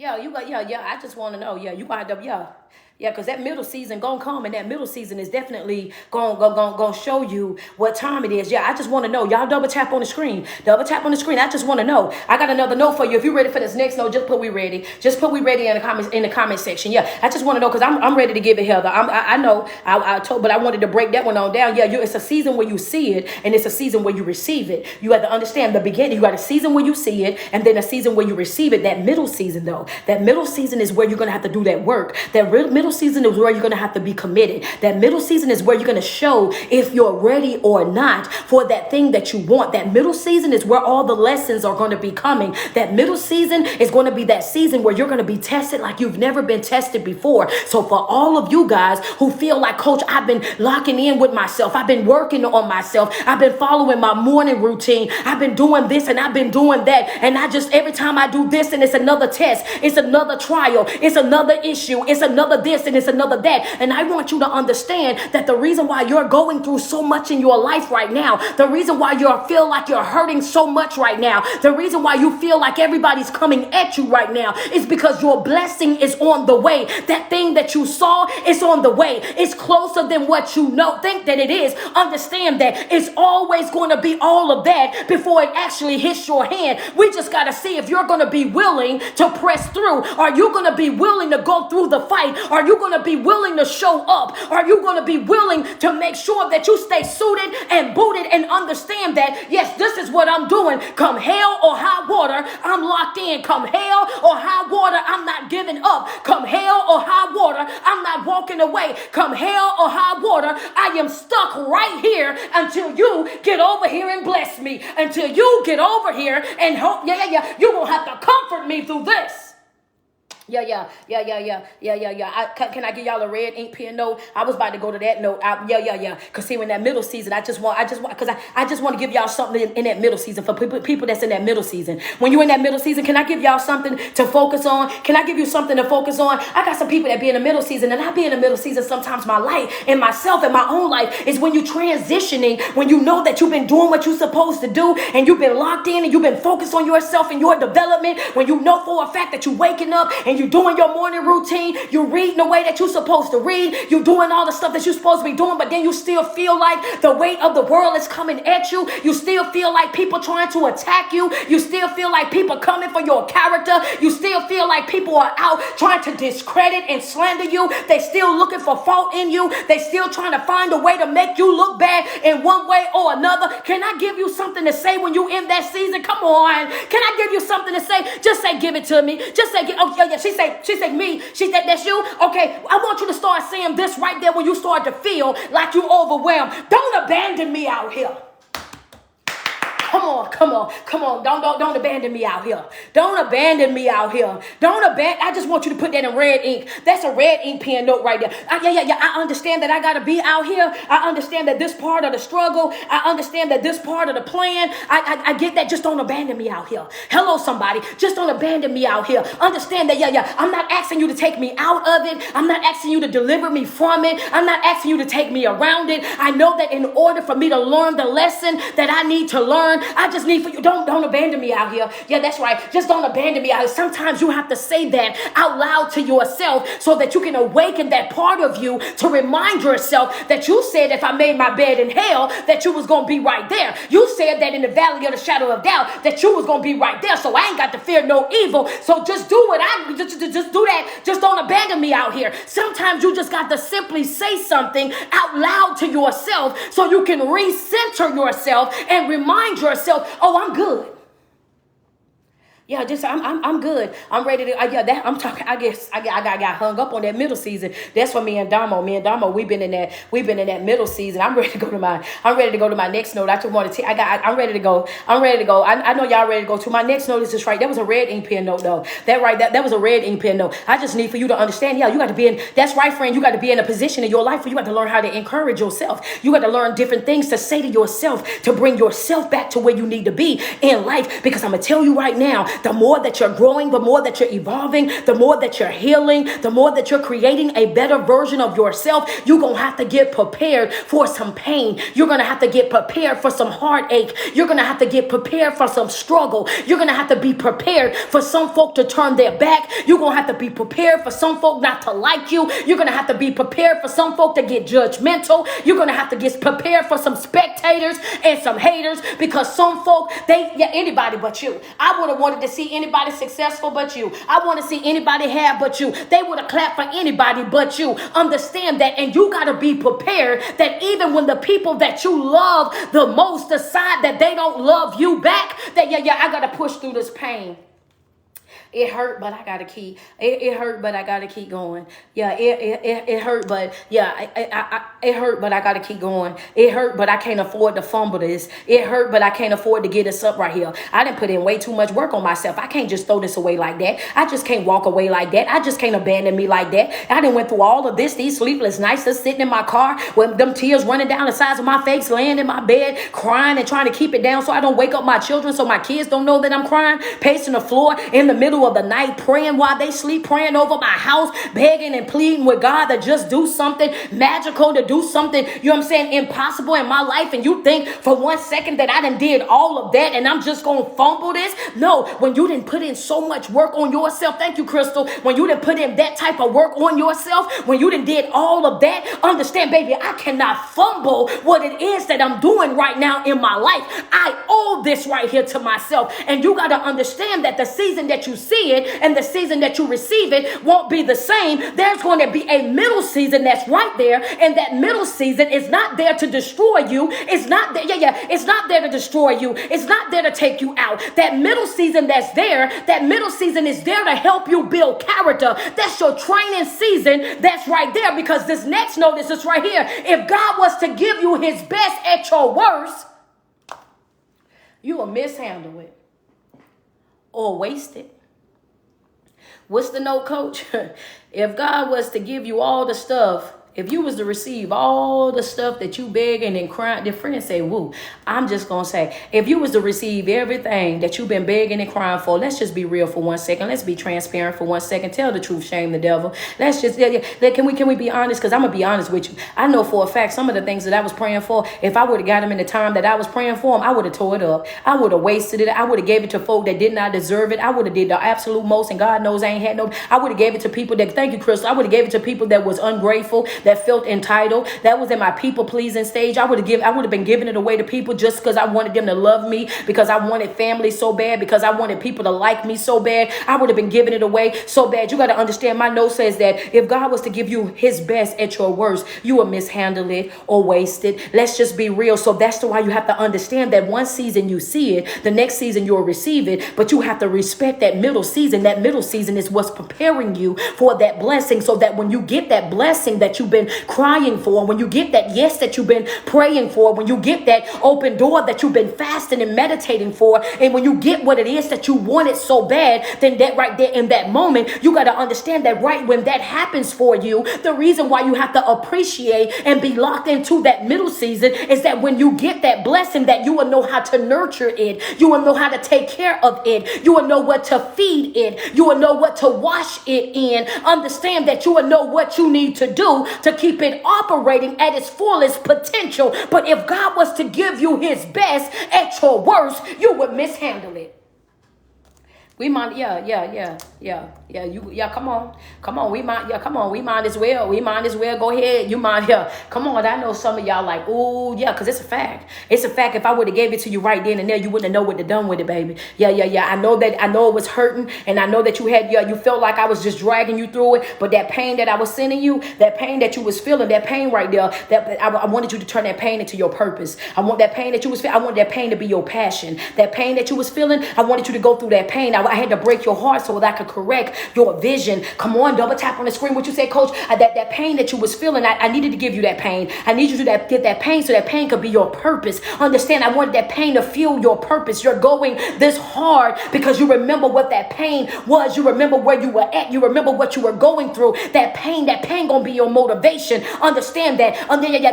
I just want to know. You wind up, because that middle season gonna come, and that middle season is definitely gonna show you what time it is. I just want to know. Y'all double tap on the screen. Double tap on the screen. I just want to know. I got another note for you. If you're ready for this next note, just put we ready. Just put we ready in the comment section. I just want to know, because I'm ready to give it, Heather. I know I told, but I wanted to break that one on down. It's a season where you see it, and it's a season where you receive it. You have to understand the beginning. You got a season where you see it, and then a season where you receive it. That middle season, though, that middle season is where you're gonna have to do that work. That middle season is where you're going to have to be committed. That middle season is where you're going to show if you're ready or not for that thing that you want. That middle season is where all the lessons are going to be coming. That middle season is going to be that season where you're going to be tested like you've never been tested before. So for all of you guys who feel like, Coach, I've been locking in with myself. I've been working on myself. I've been following my morning routine. I've been doing this and I've been doing that. And every time I do this and it's another test, it's another trial, it's another issue, it's another this, this and it's another that. And I want you to understand that the reason why you're going through so much in your life right now, the reason why you feel like you're hurting so much right now, the reason why you feel like everybody's coming at you right now is because your blessing is on the way. That thing that you saw is on the way. It's closer than what you think that it is. Understand that it's always going to be all of that before it actually hits your hand. We just got to see if you're going to be willing to press through. Are you going to be willing to go through the fight? Are you going to be willing to show up? Are you going to be willing to make sure that you stay suited and booted and understand that, yes, this is what I'm doing. Come hell or high water, I'm locked in. Come hell or high water, I'm not giving up. Come hell or high water, I'm not walking away. Come hell or high water, I am stuck right here until you get over here and bless me. Until you get over here and hope, you're going to have to comfort me through this. Yeah. Can I give y'all a red ink pen note? I was about to go to that note. Cause see, in that middle season, I just want to give y'all something in that middle season for people that's in that middle season. When you're in that middle season, can I give y'all something to focus on? Can I give you something to focus on? I got some people that be in the middle season, and I be in the middle season sometimes. My life and myself and my own life is when you're transitioning, when you know that you've been doing what you're supposed to do, and you've been locked in, and you've been focused on yourself and your development. When you know for a fact that you're waking up and you're doing your morning routine, you're reading the way that you're supposed to read, you're doing all the stuff that you're supposed to be doing, but then you still feel like the weight of the world is coming at you. You still feel like people trying to attack you. You still feel like people coming for your character. You still feel like people are out trying to discredit and slander you. They still looking for fault in you. They still trying to find a way to make you look bad in one way or another. Can I give you something to say when you in that season? Come on. Can I give you something to say? Just say, give it to me. Just say, oh yeah. She said me. She said, that's you? Okay, I want you to start saying this right there when you start to feel like you're overwhelmed. Don't abandon me out here. Come on. Don't abandon me out here. Don't abandon me out here. I just want you to put that in red ink. That's a red ink pen note right there. I understand that I got to be out here. I understand that this part of the struggle. I understand that this part of the plan. I get that. Just don't abandon me out here. Hello, somebody. Just don't abandon me out here. Understand that, I'm not asking you to take me out of it. I'm not asking you to deliver me from it. I'm not asking you to take me around it. I know that in order for me to learn the lesson that I need to learn, I just need for you, don't abandon me out here. Yeah, that's right. Just don't abandon me out here. Sometimes you have to say that out loud to yourself so that you can awaken that part of you to remind yourself that you said if I made my bed in hell, that you was going to be right there. You said that in the valley of the shadow of doubt, that you was going to be right there. So I ain't got to fear no evil. So just do what just do that. Just don't abandon me out here. Sometimes you just got to simply say something out loud to yourself so you can recenter yourself and remind yourself, oh, I'm good. Yeah, just I'm good. I'm ready to. I'm talking. I guess I got hung up on that middle season. That's for me and Damo. Me and Damo, we've been in that middle season. I'm ready to go to my next note. I just want to. I'm ready to go. I know y'all ready to go to my next note. Is just right. That was a red ink pen note though. That was a red ink pen note. I just need for you to understand. Yeah, you got to be in. That's right, friend. You got to be in a position in your life where you got to learn how to encourage yourself. You got to learn different things to say to yourself to bring yourself back to where you need to be in life. Because I'm gonna tell you right now. The more that you're growing, the more that you're evolving, the more that you're healing, the more that you're creating a better version of yourself, you're going to have to get prepared for some pain. You're going to have to get prepared for some heartache. You're going to have to get prepared for some struggle. You're going to have to be prepared for some folk to turn their back. You're going to have to be prepared for some folk not to like you. You're going to have to be prepared for some folk to get judgmental. You're going to have to get prepared for some spectators and some haters because some folk, anybody but you. I would have wanted to see anybody successful but you. I want to see anybody have but you. They would have clapped for anybody but you. Understand that, and you got to be prepared that even when the people that you love the most decide that they don't love you back, that I got to push through this pain. It hurt, but I gotta keep. It hurt, but I gotta keep going. Yeah, it hurt, but it hurt, but I gotta keep going. It hurt, but I can't afford to fumble this. It hurt, but I can't afford to get this up right here. I didn't put in way too much work on myself. I can't just throw this away like that. I just can't walk away like that. I just can't abandon me like that. I done went through all of this, these sleepless nights, just sitting in my car with them tears running down the sides of my face, laying in my bed, crying and trying to keep it down so I don't wake up my children, so my kids don't know that I'm crying, pacing the floor in the middle middle of the night, praying while they sleep, praying over my house, begging and pleading with God to just do something magical, to do something, you know what I'm saying, impossible in my life. And you think for 1 second that I done did all of that and I'm just going to fumble this? No, when you didn't put in so much work on yourself, thank you, Crystal, when you didn't put in that type of work on yourself, when you didn't did all of that, understand, baby, I cannot fumble what it is that I'm doing right now in my life. I owe this right here to myself. And you got to understand that the season that you see it and the season that you receive it won't be the same. There's going to be a middle season that's right there. And that middle season is not there to destroy you. It's not there. It's not there to destroy you. It's not there to take you out. That middle season that's there, that middle season is there to help you build character. That's your training season. That's right there, because this next notice is right here. If God was to give you his best at your worst, you will mishandle it or waste it. What's the note, coach? If God was to give you all the stuff, if you was to receive all the stuff that you begging and crying, the friends say, woo, I'm just going to say, if you was to receive everything that you've been begging and crying for, let's just be real for 1 second. Let's be transparent for 1 second. Tell the truth, shame the devil. Let's just, can we be honest? Because I'm going to be honest with you. I know for a fact some of the things that I was praying for, if I would have got them in the time that I was praying for them, I would have tore it up. I would have wasted it. I would have gave it to folk that did not deserve it. I would have did the absolute most, and God knows I ain't had no. I would have gave it to people that, thank you, Crystal. I would have gave it to people that was ungrateful, that felt entitled, that was in my people pleasing stage. I would have been giving it away to people just because I wanted them to love me, because I wanted family so bad, because I wanted people to like me so bad. I would have been giving it away so bad. You got to understand, my note says that if God was to give you his best at your worst, you will mishandle it or waste it. Let's just be real. So that's why you have to understand that one season you see it, the next season you'll receive it, but you have to respect that middle season. That middle season is what's preparing you for that blessing, so that when you get that blessing that you've been crying for, when you get that yes that you've been praying for, when you get that open door that you've been fasting and meditating for, and when you get what it is that you wanted so bad, then that right there in that moment, you got to understand that right when that happens for you, the reason why you have to appreciate and be locked into that middle season is that when you get that blessing, that you will know how to nurture it, you will know how to take care of it, you will know what to feed it, you will know what to wash it in. Understand that you will know what you need to do to keep it operating at its fullest potential. But if God was to give you his best at your worst, you would mishandle it. We might, come on, we might as well, go ahead, you might, come on, I know some of y'all like, oh, yeah, because it's a fact, if I would have gave it to you right then and there, you wouldn't know what to done with it, baby, I know it was hurting, and I know that you felt like I was just dragging you through it, but that pain that I was sending you, that pain that you was feeling, that pain right there, that I wanted you to turn that pain into your purpose. I want that pain that you was feeling, I want that pain to be your passion, that pain that you was feeling, I wanted you to go through that pain. I had to break your heart so that I could correct your vision. Come on, double tap on the screen. What you say, coach? That pain that you was feeling, I needed to give you that pain. I need you to get that pain so that pain could be your purpose. Understand, I wanted that pain to fuel your purpose. You're going this hard because you remember what that pain was. You remember where you were at. You remember what you were going through. That pain gonna be your motivation. Understand that.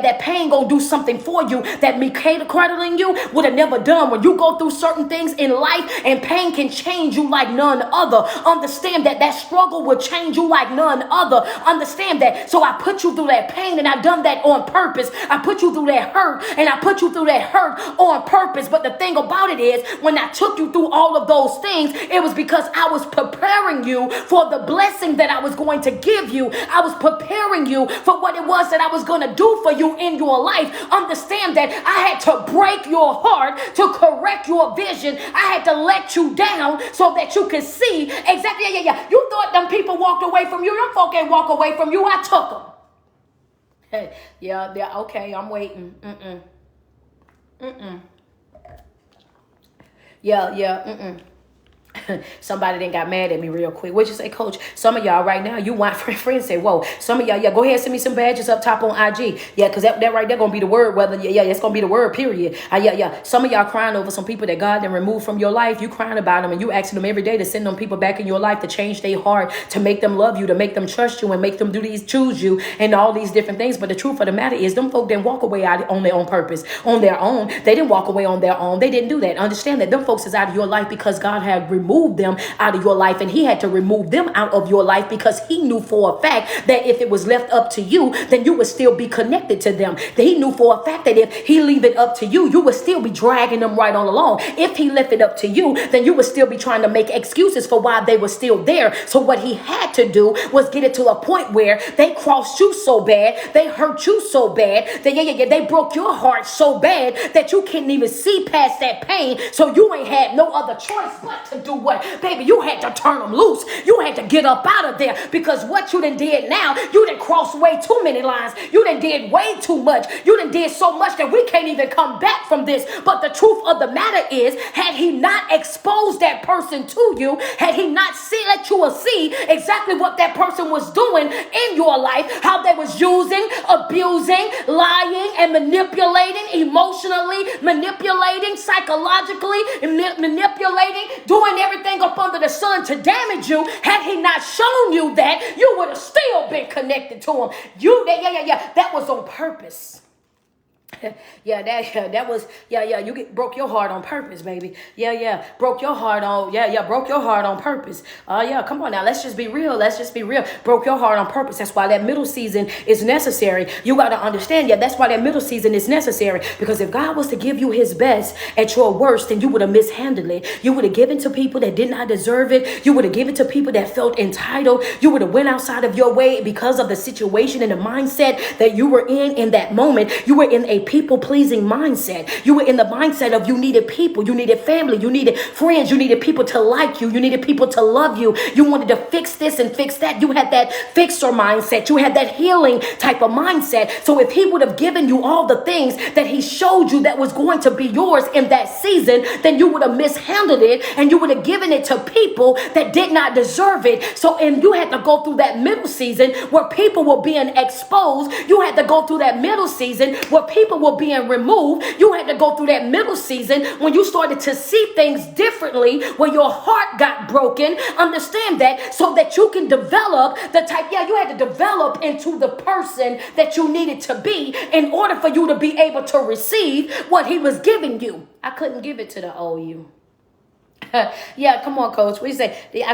That pain gonna do something for you that me cradling you would have never done. When you go through certain things in life, and pain can change you like none other. Understand that struggle will change you like none other. Understand that. So I put you through that pain, and I done that on purpose. I put you through that hurt, and I put you through that hurt on purpose. But the thing about it is, when I took you through all of those things, it was because I was preparing you for the blessing that I was going to give you. I was preparing you for what it was that I was going to do for you in your life. Understand that I had to break your heart to correct your vision. I had to let you down so that you could see exactly. You thought them people walked away from you. Them folk ain't walk away from you. I took them. Hey, okay, I'm waiting. Somebody then got mad at me real quick. What'd you say, coach? Some of y'all right now, you want friends say, whoa. Some of y'all, go ahead, send me some badges up top on IG. Because that right there gonna be the word, whether, it's gonna be the word, period. Some of y'all crying over some people that God done removed from your life. You crying about them, and you asking them every day to send them people back in your life to change their heart, to make them love you, to make them trust you, and make them choose you, and all these different things. But the truth of the matter is, them folk didn't walk away out on their own purpose, on their own. They didn't walk away on their own. They didn't do that. Understand that them folks is out of your life because God had removed remove them out of your life. And he had to remove them out of your life because he knew for a fact that if it was left up to you, then you would still be connected to them. That he knew for a fact that if he leave it up to you, you would still be dragging them right on along. If he left it up to you, then you would still be trying to make excuses for why they were still there. So what he had to do was get it to a point where they crossed you so bad, they hurt you so bad, that they broke your heart so bad that you couldn't even see past that pain. So you ain't had no other choice but to do what? Baby, you had to turn them loose. You had to get up out of there, because what you done did now, you done crossed way too many lines. You done did way too much. You done did so much that we can't even come back from this. But the truth of the matter is, had he not exposed that person to you, had he not let you see exactly what that person was doing in your life, how they was using, abusing, lying, and manipulating, emotionally manipulating, psychologically manipulating, doing everything up under the sun to damage you, had he not shown you that, you would have still been connected to him. That was on purpose. That was you broke your heart on purpose, baby. Broke your heart on broke your heart on purpose. Come on now, let's just be real. Broke your heart on purpose. That's why that middle season is necessary. You got to understand, that's why that middle season is necessary, because if God was to give you his best at your worst, then you would have mishandled it. You would have given to people that did not deserve it. You would have given to people that felt entitled. You would have went outside of your way because of the situation and the mindset that you were in that moment. You were in a people-pleasing mindset. You were in the mindset of you needed people, you needed family, you needed friends, you needed people to like you, you needed people to love you. You wanted to fix this and fix that. You had that fixer mindset. You had that healing type of mindset. So if he would have given you all the things that he showed you that was going to be yours in that season, then you would have mishandled it and you would have given it to people that did not deserve it. So, and you had to go through that middle season where people were being exposed. You had to go through that middle season where people were being removed. You had to go through that middle season when you started to see things differently, where your heart got broken. Understand that, so that you can develop the type, you had to develop into the person that you needed to be in order for you to be able to receive what he was giving you. I couldn't give it to the old you. Come on, coach. What you say? I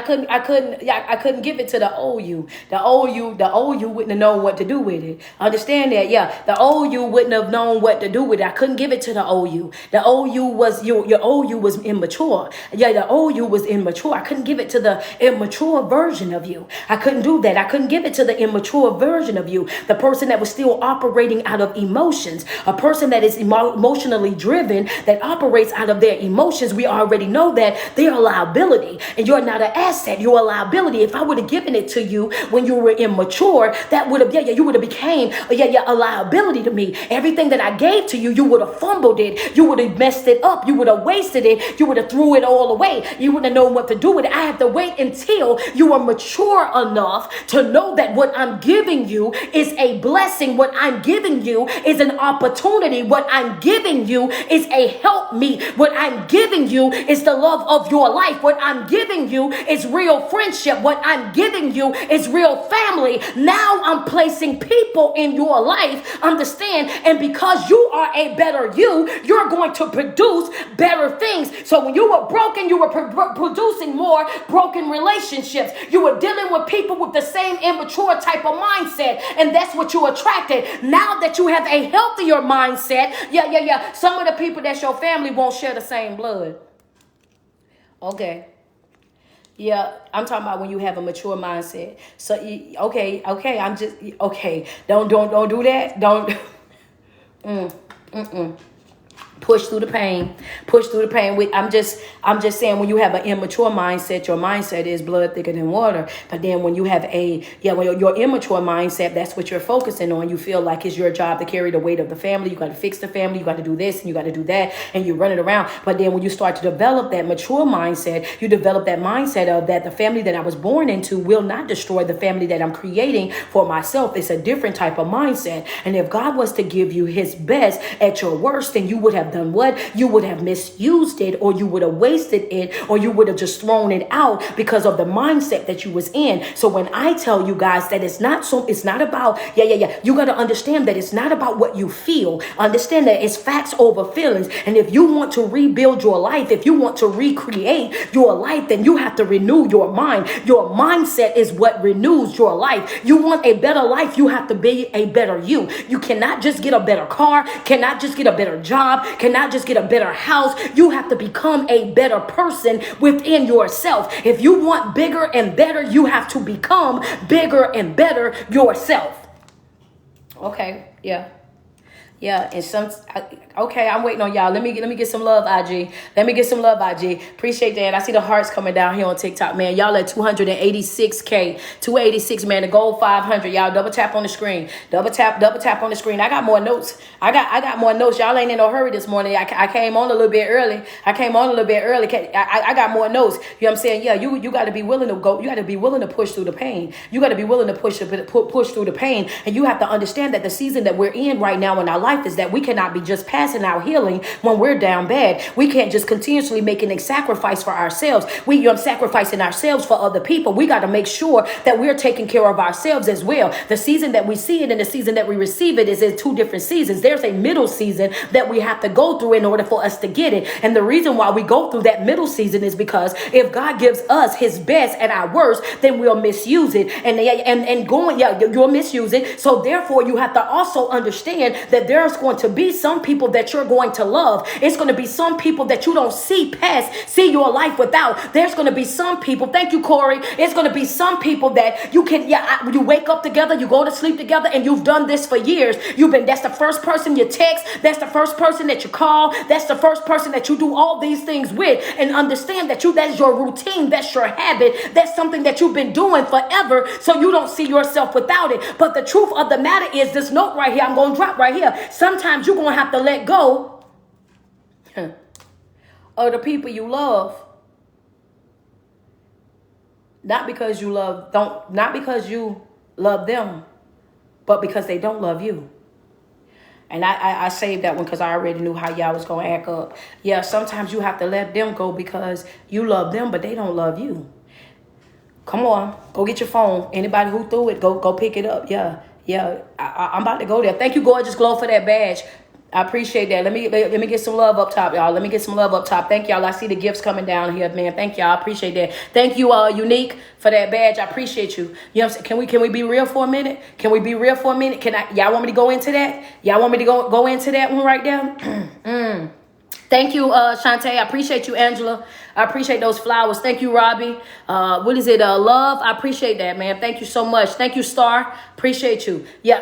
couldn't give it to the old you. The old you wouldn't have known what to do with it. Understand that? The old you wouldn't have known what to do with it. I couldn't give it to the old you. The old you was your old you was immature. The old you was immature. I couldn't give it to the immature version of you. I couldn't do that. I couldn't give it to the immature version of you. The person that was still operating out of emotions. A person that is emotionally driven, that operates out of their emotions. We already know that they're a liability, and you're not an asset. You're a liability. If I would have given it to you when you were immature, that would have, you would have became a liability to me. Everything that I gave to you, you would have fumbled it. You would have messed it up. You would have wasted it. You would have threw it all away. You wouldn't have known what to do with it. I have to wait until you are mature enough to know that what I'm giving you is a blessing. What I'm giving you is an opportunity. What I'm giving you is a help me. What I'm giving you is the love of your life. What I'm giving you is real friendship. What I'm giving you is real family. Now I'm placing people in your life, understand, and because you are a better you're going to produce better things. So when you were broken, you were producing more broken relationships. You were dealing with people with the same immature type of mindset, and that's what you attracted. Now that you have a healthier mindset, some of the people that's your family won't share the same blood. Okay. I'm talking about when you have a mature mindset. So, okay. I'm just, okay. Don't do that. Don't. Push through the pain. I'm just saying, when you have an immature mindset, your mindset is blood thicker than water. But then when you have when your immature mindset, that's what you're focusing on. You feel like it's your job to carry the weight of the family. You got to fix the family. You got to do this and you got to do that, and you run it around. But then when you start to develop that mature mindset, you develop that mindset of that the family that I was born into will not destroy the family that I'm creating for myself. It's a different type of mindset. And if God was to give you his best at your worst, then you would have have done what? You would have misused it, or you would have wasted it, or you would have just thrown it out because of the mindset that you was in. So when I tell you guys that it's not about, you got to understand that it's not about what you feel. Understand that it's facts over feelings. And if you want to rebuild your life, if you want to recreate your life, then you have to renew your mind. Your mindset is what renews your life. You want a better life, you have to be a better you. You cannot just get a better car, cannot just get a better job, cannot just get a better house. You have to become a better person within yourself. If you want bigger and better, you have to become bigger and better yourself. Okay, yeah. Yeah, and okay, I'm waiting on y'all. Let me get some love, IG. Let me get some love, IG. Appreciate that. I see the hearts coming down here on TikTok, man. Y'all at 286K, 286, man. The goal 500. Y'all double tap on the screen. Double tap on the screen. I got more notes. I got more notes. Y'all ain't in no hurry this morning. I came on a little bit early. I got more notes. You know what I'm saying? Yeah, you got to be willing to go. You got to be willing to push through the pain. You got to be willing to push through the pain. And you have to understand that the season that we're in right now in our life is that we cannot be just passing out healing when we're down bad. We can't just continuously making a sacrifice for ourselves. We are sacrificing ourselves for other people. We got to make sure that we're taking care of ourselves as well. The season that we see it and the season that we receive it is in two different seasons. There's a middle season that we have to go through in order for us to get it. And the reason why we go through that middle season is because if God gives us his best and our worst, then we'll misuse it. You'll misuse it. So therefore you have to also understand that there's going to be some people that you're going to love. It's going to be some people that you don't see your life without. There's going to be some people, thank you, Corey. It's going to be some people that you wake up together, you go to sleep together, and you've done this for years. That's the first person you text. That's the first person that you call. That's the first person that you do all these things with. And understand that that's your routine. That's your habit. That's something that you've been doing forever. So you don't see yourself without it. But the truth of the matter is this note right here, I'm going to drop right here. Sometimes you're going to have to let go of the people you love. Not because you love them, but because they don't love you. And I saved that one because I already knew how y'all was going to act up. Yeah, sometimes you have to let them go because you love them, but they don't love you. Come on, go get your phone. Anybody who threw it, go pick it up. Yeah, I'm about to go there. Thank you, Gorgeous Glow, for that badge. I appreciate that. Let me get some love up top, y'all. Let me get some love up top. Thank y'all. I see the gifts coming down here, man. Thank y'all. I appreciate that. Thank you, Unique, for that badge. I appreciate you. You know what I'm saying? Can we be real for a minute? Can we be real for a minute? Y'all want me to go into that? Y'all want me to go into that one right there? Thank you, Shantae. I appreciate you, Angela. I appreciate those flowers. Thank you, Robbie. What is it? Love. I appreciate that, man. Thank you so much. Thank you, Star. Appreciate you. Yeah,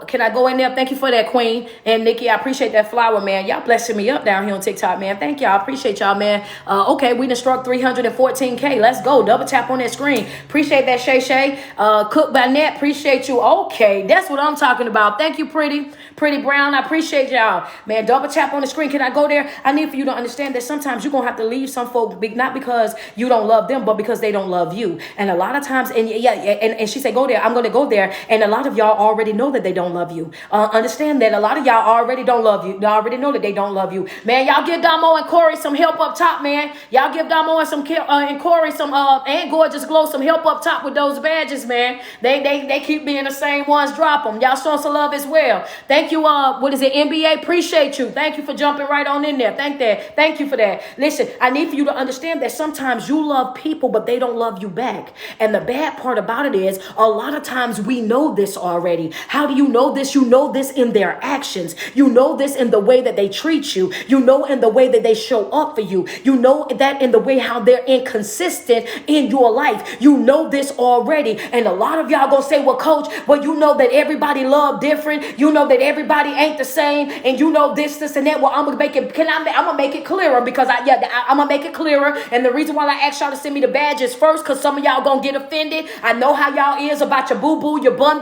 can I go in there? Thank you for that, Queen. And Nikki, I appreciate that flower, man. Y'all blessing me up down here on TikTok, man. Thank y'all. I appreciate y'all, man. Okay, we done struck 314K. Let's go. Double tap on that screen. Appreciate that, Shay Shay. Cook by Net. Appreciate you. Okay, that's what I'm talking about. Thank you, Pretty Brown. I appreciate y'all, man. Double tap on the screen. Can I go there? I need for you to understand that sometimes you're gonna have to leave some folk, not because you don't love them, but because they don't love you. And a lot of times, and she said, go there. I'm gonna go there. And a lot of y'all already know that they don't love you. Understand that a lot of y'all already don't love you. Y'all already know that they don't love you. Man, y'all give Damo and Corey some help up top, man. Y'all give Damo and Corey and Gorgeous Glow some help up top with those badges, man. They keep being the same ones. Drop them. Y'all show some love as well. Thank you. What is it? NBA. Appreciate you. Thank you for jumping right on in there. Thank you for that. Listen, I need for you to understand that sometimes you love people, but they don't love you back. And the bad part about it is a lot of times we know this already. How do you know this? You know this in their actions. You know this in the way that they treat you. You know in the way that they show up for you. You know that in the way how they're inconsistent in your life. You know this already. And a lot of y'all gonna say, well, Coach, well, you know that everybody love different. You know that everybody ain't the same. And you know this, and that. Well, I'm gonna make it. I'm gonna make it clearer because I'm gonna make it clearer. And the reason why I asked y'all to send me the badges first, because some of y'all gonna get offended. I know how y'all is about your boo-boo, your bun.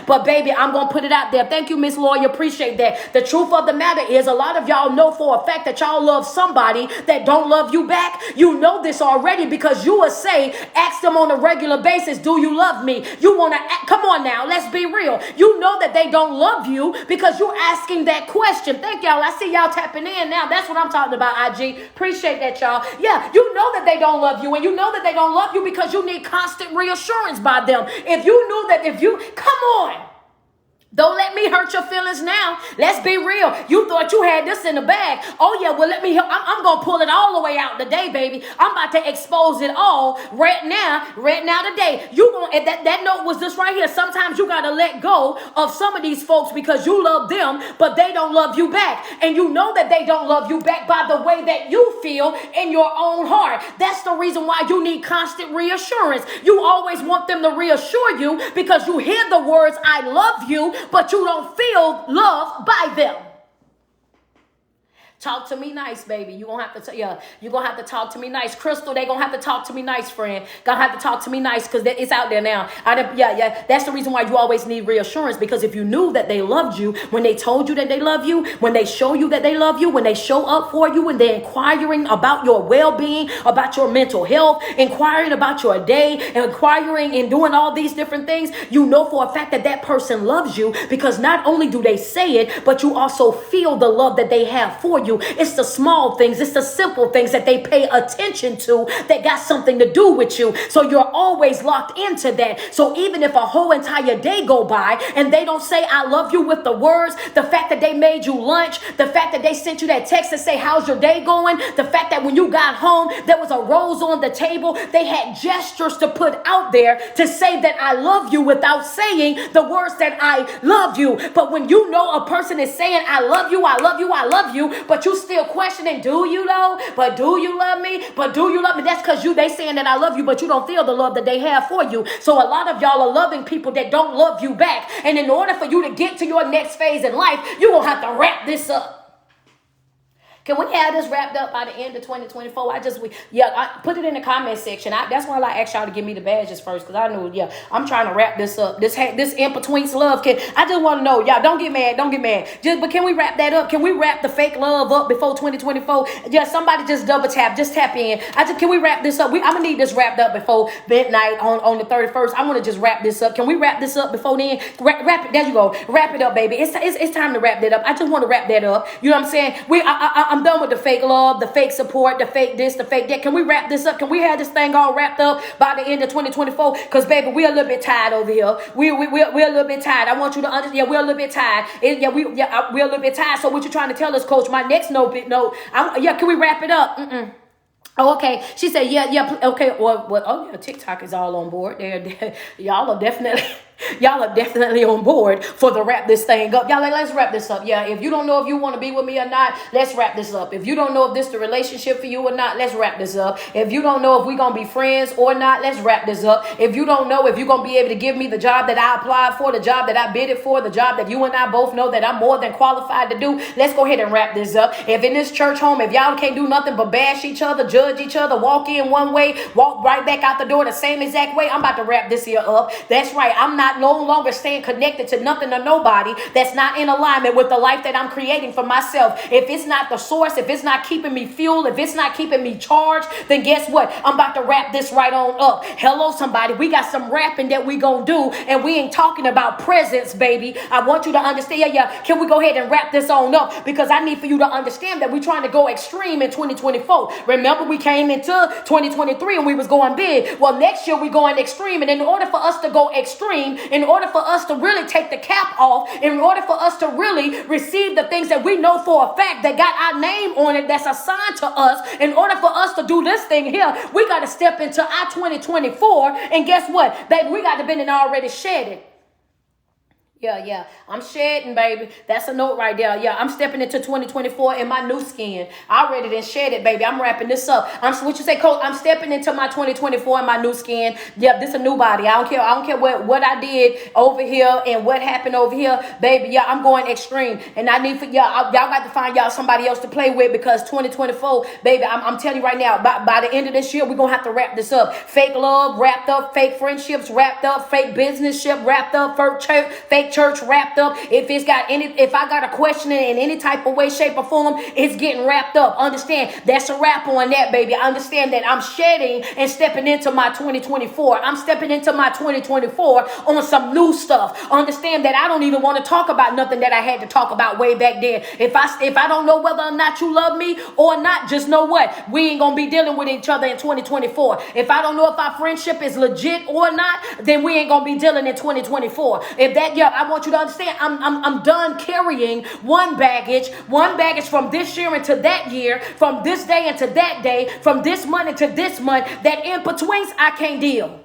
But baby, I'm gonna put it out there. Thank you, Miss Lawyer. Appreciate that. The truth of the matter is, a lot of y'all know for a fact that y'all love somebody that don't love you back. You know this already because you will say, ask them on a regular basis, do you love me? You wanna, come on now, let's be real. You know that they don't love you because you're asking that question. Thank y'all. I see y'all tapping in now. That's what I'm talking about, IG. Appreciate that, y'all. Yeah, you know that they don't love you, and you know that they don't love you because you need constant reassurance by them. If you knew that, come on. Don't let me hurt your feelings now. Let's be real. You thought you had this in the bag. Oh, yeah, well, let me help. I'm going to pull it all the way out today, baby. I'm about to expose it all right now today. You gonna, that note was this right here. Sometimes you got to let go of some of these folks because you love them, but they don't love you back. And you know that they don't love you back by the way that you feel in your own heart. That's the reason why you need constant reassurance. You always want them to reassure you because you hear the words, I love you, but you don't feel loved by them. Talk to me nice, baby. You're going to have to talk to me nice. Crystal, they're going to have to talk to me nice, friend. Going to have to talk to me nice because it's out there now. That's the reason why you always need reassurance, because if you knew that they loved you, when they told you that they love you, when they show you that they love you, when they show up for you, when they're inquiring about your well-being, about your mental health, inquiring about your day, inquiring and doing all these different things, you know for a fact that that person loves you because not only do they say it, but you also feel the love that they have for you. It's the small things, it's the simple things that they pay attention to that got something to do with you. So you're always locked into that. So even if a whole entire day go by and they don't say I love you with the words, the fact that they made you lunch, the fact that they sent you that text to say how's your day going, the fact that when you got home there was a rose on the table, they had gestures to put out there to say that I love you without saying the words that I love you. But when you know a person is saying I love you, I love you, I love you, but you still questioning, do you though? But do you love me? But do you love me? That's because they saying that I love you, but you don't feel the love that they have for you. So a lot of y'all are loving people that don't love you back. And in order for you to get to your next phase in life, you're going to have to wrap this up. Can we have this wrapped up by the end of 2024? I put it in the comment section. That's why I asked y'all to give me the badges first, because I knew, I'm trying to wrap this up. This in between love. I just want to know, y'all, don't get mad. But can we wrap that up? Can we wrap the fake love up before 2024? Yeah, somebody just double tap, just tap in. Can we wrap this up? I'm gonna need this wrapped up before midnight on the 31st. I want to just wrap this up. Can we wrap this up before then? Wrap it. There you go. Wrap it up, baby. It's time to wrap that up. I just want to wrap that up. You know what I'm saying? I'm done with the fake love, the fake support, the fake this, the fake that. Can we wrap this up? Can we have this thing all wrapped up by the end of 2024? Because, baby, we're a little bit tired over here. We're a little bit tired. I want you to understand. Yeah, we're a little bit tired. We're a little bit tired. So what you trying to tell us, Coach? My next note. Can we wrap it up? Oh, okay. She said, okay. Well, TikTok is all on board. Y'all are definitely on board for the wrap this thing up. Y'all let's wrap this up. Yeah, if you don't know if you want to be with me or not, let's wrap this up. If you don't know if this is the relationship for you or not, let's wrap this up. If you don't know if we're going to be friends or not, let's wrap this up. If you don't know if you're going to be able to give me the job that I applied for, the job that I bidded for, the job that you and I both know that I'm more than qualified to do, let's go ahead and wrap this up. If in this church home, if y'all can't do nothing but bash each other, judge each other, walk in one way, walk right back out the door the same exact way, I'm about to wrap this here up. That's right. I'm not no longer staying connected to nothing or nobody that's not in alignment with the life that I'm creating for myself. If it's not the source, if it's not keeping me fueled, if it's not keeping me charged, then guess what? I'm about to wrap this right on up. Hello, somebody. We got some rapping that we gonna do, and we ain't talking about presents, baby. I want you to understand. Can we go ahead and wrap this on up? Because I need for you to understand that we're trying to go extreme in 2024. Remember, we came into 2023 and we was going big. Well, next year we're going extreme, and in order for us to go extreme, in order for us to really take the cap off, in order for us to really receive the things that we know for a fact that got our name on it, that's assigned to us, in order for us to do this thing here, we got to step into our 2024. And guess what? Baby, we got to been and already shed it. Yeah. I'm shedding, baby. That's a note right there. Yeah, I'm stepping into 2024 in my new skin. I already done shed it, baby. I'm wrapping this up. What you say, Coach? I'm stepping into my 2024 in my new skin. Yeah, this a new body. I don't care. I don't care what I did over here and what happened over here, baby. Yeah, I'm going extreme, and I need for y'all got to find y'all somebody else to play with, because 2024, baby. I'm telling you right now. By the end of this year, we're gonna have to wrap this up. Fake love wrapped up. Fake friendships wrapped up. Fake business ship wrapped up. Fake church wrapped up. If I got a question in any type of way, shape, or form, it's getting wrapped up. Understand, that's a wrap on that, baby. I understand that I'm shedding and stepping into my 2024. I'm stepping into my 2024 on some new stuff. Understand that I don't even want to talk about nothing that I had to talk about way back then. If I don't know whether or not you love me or not, just know what? We ain't gonna be dealing with each other in 2024. If I don't know if our friendship is legit or not, then we ain't gonna be dealing in 2024. I want you to understand, I'm done carrying one baggage from this year into that year, from this day into that day, from this month into this month, that in betweens I can't deal.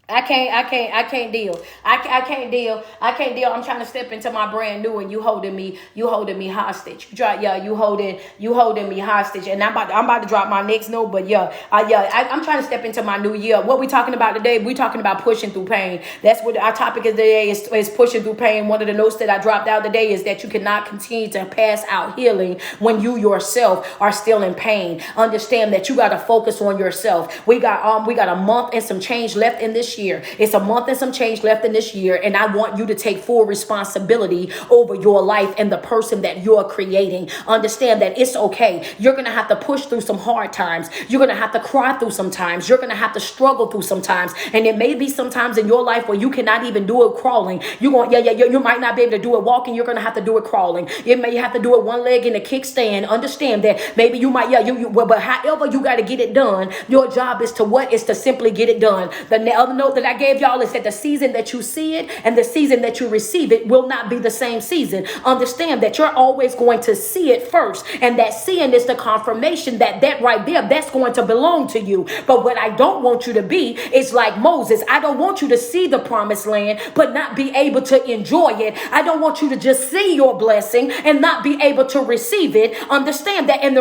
I can't deal. I can't deal. I'm trying to step into my brand new, and you holding me hostage. You holding me hostage. And I'm about to drop my next note, but I'm trying to step into my new year. What we talking about today? We talking about pushing through pain. That's what our topic of the day is pushing through pain. One of the notes that I dropped out today is that you cannot continue to pass out healing when you yourself are still in pain. Understand that you got to focus on yourself. We got a month and some change left in this year. It's a month and some change left in this year, and I want you to take full responsibility over your life and the person that you're creating. Understand that it's okay. You're going to have to push through some hard times. You're going to have to cry through some times. You're going to have to struggle through some times. And it may be sometimes in your life where you cannot even do it crawling. You might not be able to do it walking. You're going to have to do it crawling. You may have to do it one leg in a kickstand. Understand that maybe you might, but however you got to get it done, your job is to simply get it done. The other note that I gave y'all is that the season that you see it and the season that you receive it will not be the same season. Understand that you're always going to see it first, and that seeing is the confirmation that right there, that's going to belong to you. But what I don't want you to be is like Moses. I don't want you to see the promised land but not be able to enjoy it. I don't want you to just see your blessing and not be able to receive it. Understand that, and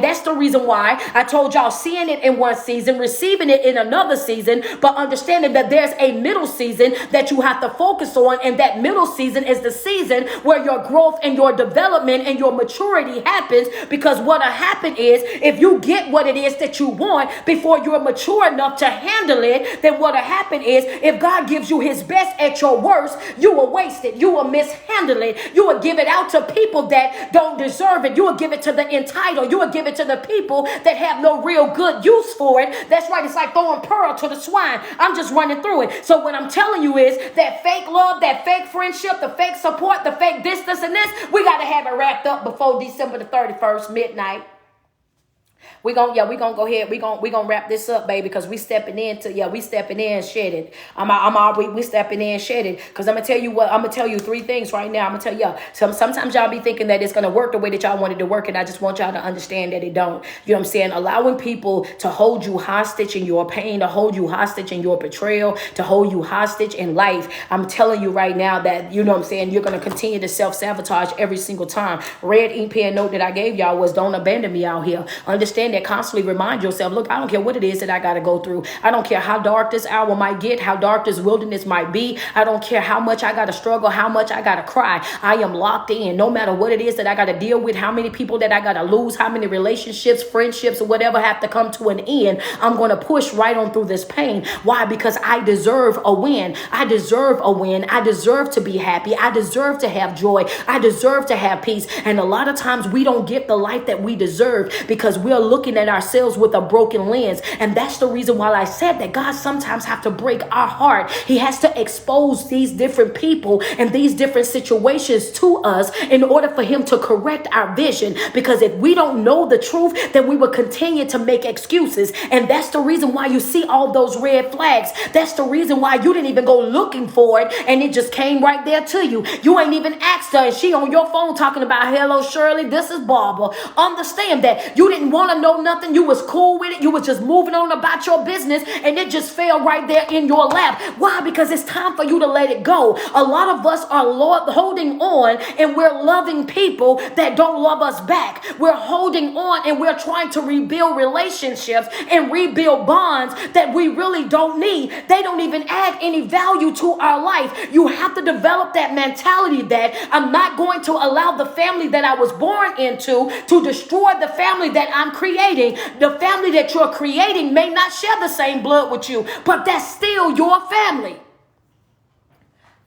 that's the reason why I told y'all, seeing it in one season, receiving it in another season, but understanding that there's a middle season that you have to focus on, and that middle season is the season where your growth and your development and your maturity happens. Because what'll happen is, if you get what it is that you want before you're mature enough to handle it, then what'll happen is, if God gives you his best at your worst, you will waste it. You will mishandle it. You will give it out to people that don't deserve it. You will give it to the entitled. You will give it to the people that have no real good use for it. That's right. It's like throwing pearl to the swine. I'm just running through it. So what I'm telling you is that fake love, that fake friendship, the fake support, the fake this, and this, we got to have it wrapped up before December the 31st, midnight. We gonna go ahead. We gonna wrap this up, baby, because we stepping in shedding. We stepping in shedding. Because I'm gonna tell you three things right now. I'm gonna tell y'all. Sometimes y'all be thinking that it's gonna work the way that y'all wanted to work, and I just want y'all to understand that it don't. You know what I'm saying? Allowing people to hold you hostage in your pain, to hold you hostage in your betrayal, to hold you hostage in life. I'm telling you right now that, you know what I'm saying, you're gonna continue to self-sabotage every single time. Red ink pen note that I gave y'all was, don't abandon me out here. Understand that. Constantly remind yourself, look, I don't care what it is that I got to go through. I don't care how dark this hour might get, how dark this wilderness might be. I don't care how much I got to struggle, how much I got to cry. I am locked in. No matter what it is that I got to deal with, how many people that I got to lose, how many relationships, friendships, or whatever have to come to an end, I'm going to push right on through this pain. Why? Because I deserve a win. I deserve a win. I deserve to be happy. I deserve to have joy. I deserve to have peace. And a lot of times we don't get the life that we deserve because we're looking at ourselves with a broken lens. And that's the reason why I said that God sometimes have to break our heart. He has to expose these different people and these different situations to us in order for him to correct our vision. Because if we don't know the truth, then we will continue to make excuses. And that's the reason why you see all those red flags. That's the reason why you didn't even go looking for it and it just came right there to you. You ain't even asked her, and she on your phone talking about, hello, Shirley, this is Barbara. Understand that you didn't want to know know nothing. You was cool with it. You was just moving on about your business, and it just fell right there in your lap. Why? Because it's time for you to let it go. A lot of us are holding on, and we're loving people that don't love us back. We're holding on, and we're trying to rebuild relationships and rebuild bonds that we really don't need. They don't even add any value to our life. You have to develop that mentality that I'm not going to allow the family that I was born into to destroy the family that I'm creating. The family that you're creating may not share the same blood with you, but that's still your family.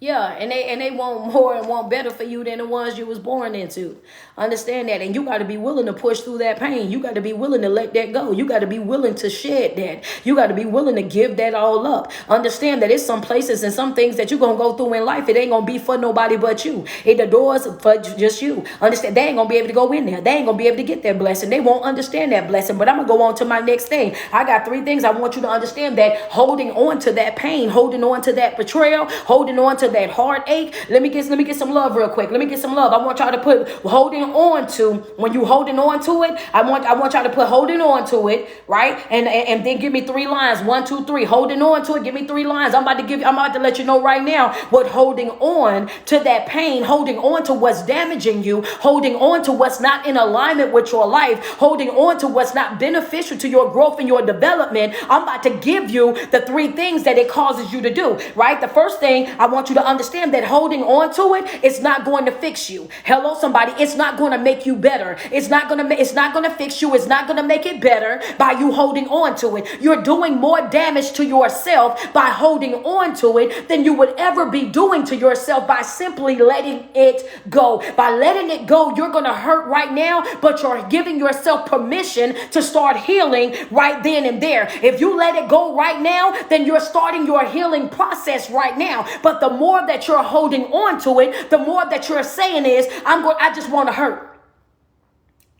Yeah, and they want more and want better for you than the ones you was born into. Understand that. And you got to be willing to push through that pain. You got to be willing to let that go. You got to be willing to shed that. You got to be willing to give that all up. Understand that it's some places and some things that you're going to go through in life. It ain't going to be for nobody but you. The doors for just you. Understand, they ain't going to be able to go in there. They ain't going to be able to get that blessing. They won't understand that blessing. But I'm going to go on to my next thing. I got 3 things I want you to understand: that holding on to that pain, holding on to that betrayal, holding on to that heartache. Let me get some love real quick. Let me get some love. I want y'all to put holding on to. When you holding on to it, I want y'all to put holding on to it, right? And then give me 3 lines. 1, 2, 3. Holding on to it. Give me 3 lines. I'm about to let you know right now what holding on to that pain, holding on to what's damaging you, holding on to what's not in alignment with your life, holding on to what's not beneficial to your growth and your development. I'm about to give you the 3 things that it causes you to do, right? The first thing I want you to understand, that holding on to it is not going to fix you. Hello, somebody. It's not going to make you better. It's not going to fix you. It's not going to make it better by you holding on to it. You're doing more damage to yourself by holding on to it than you would ever be doing to yourself by simply letting it go. By letting it go, you're going to hurt right now, but you're giving yourself permission to start healing right then and there. If you let it go right now, then you're starting your healing process right now. But the more that you're holding on to it, the more that you're saying is, I just want to hurt.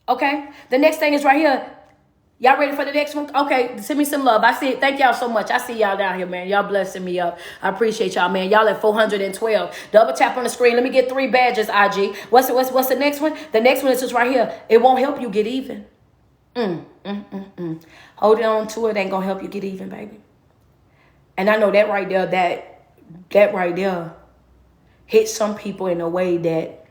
Okay? The next thing is right here. Y'all ready for the next one? Okay, send me some love. I see it. Thank y'all so much. I see y'all down here, man. Y'all blessing me up. I appreciate y'all, man. Y'all at 412. Double tap on the screen. Let me get 3 badges, IG. What's the next one? The next one is just right here. It won't help you get even. Holding on to it ain't gonna help you get even, baby. And I know that right there, that right there hit some people in a way that,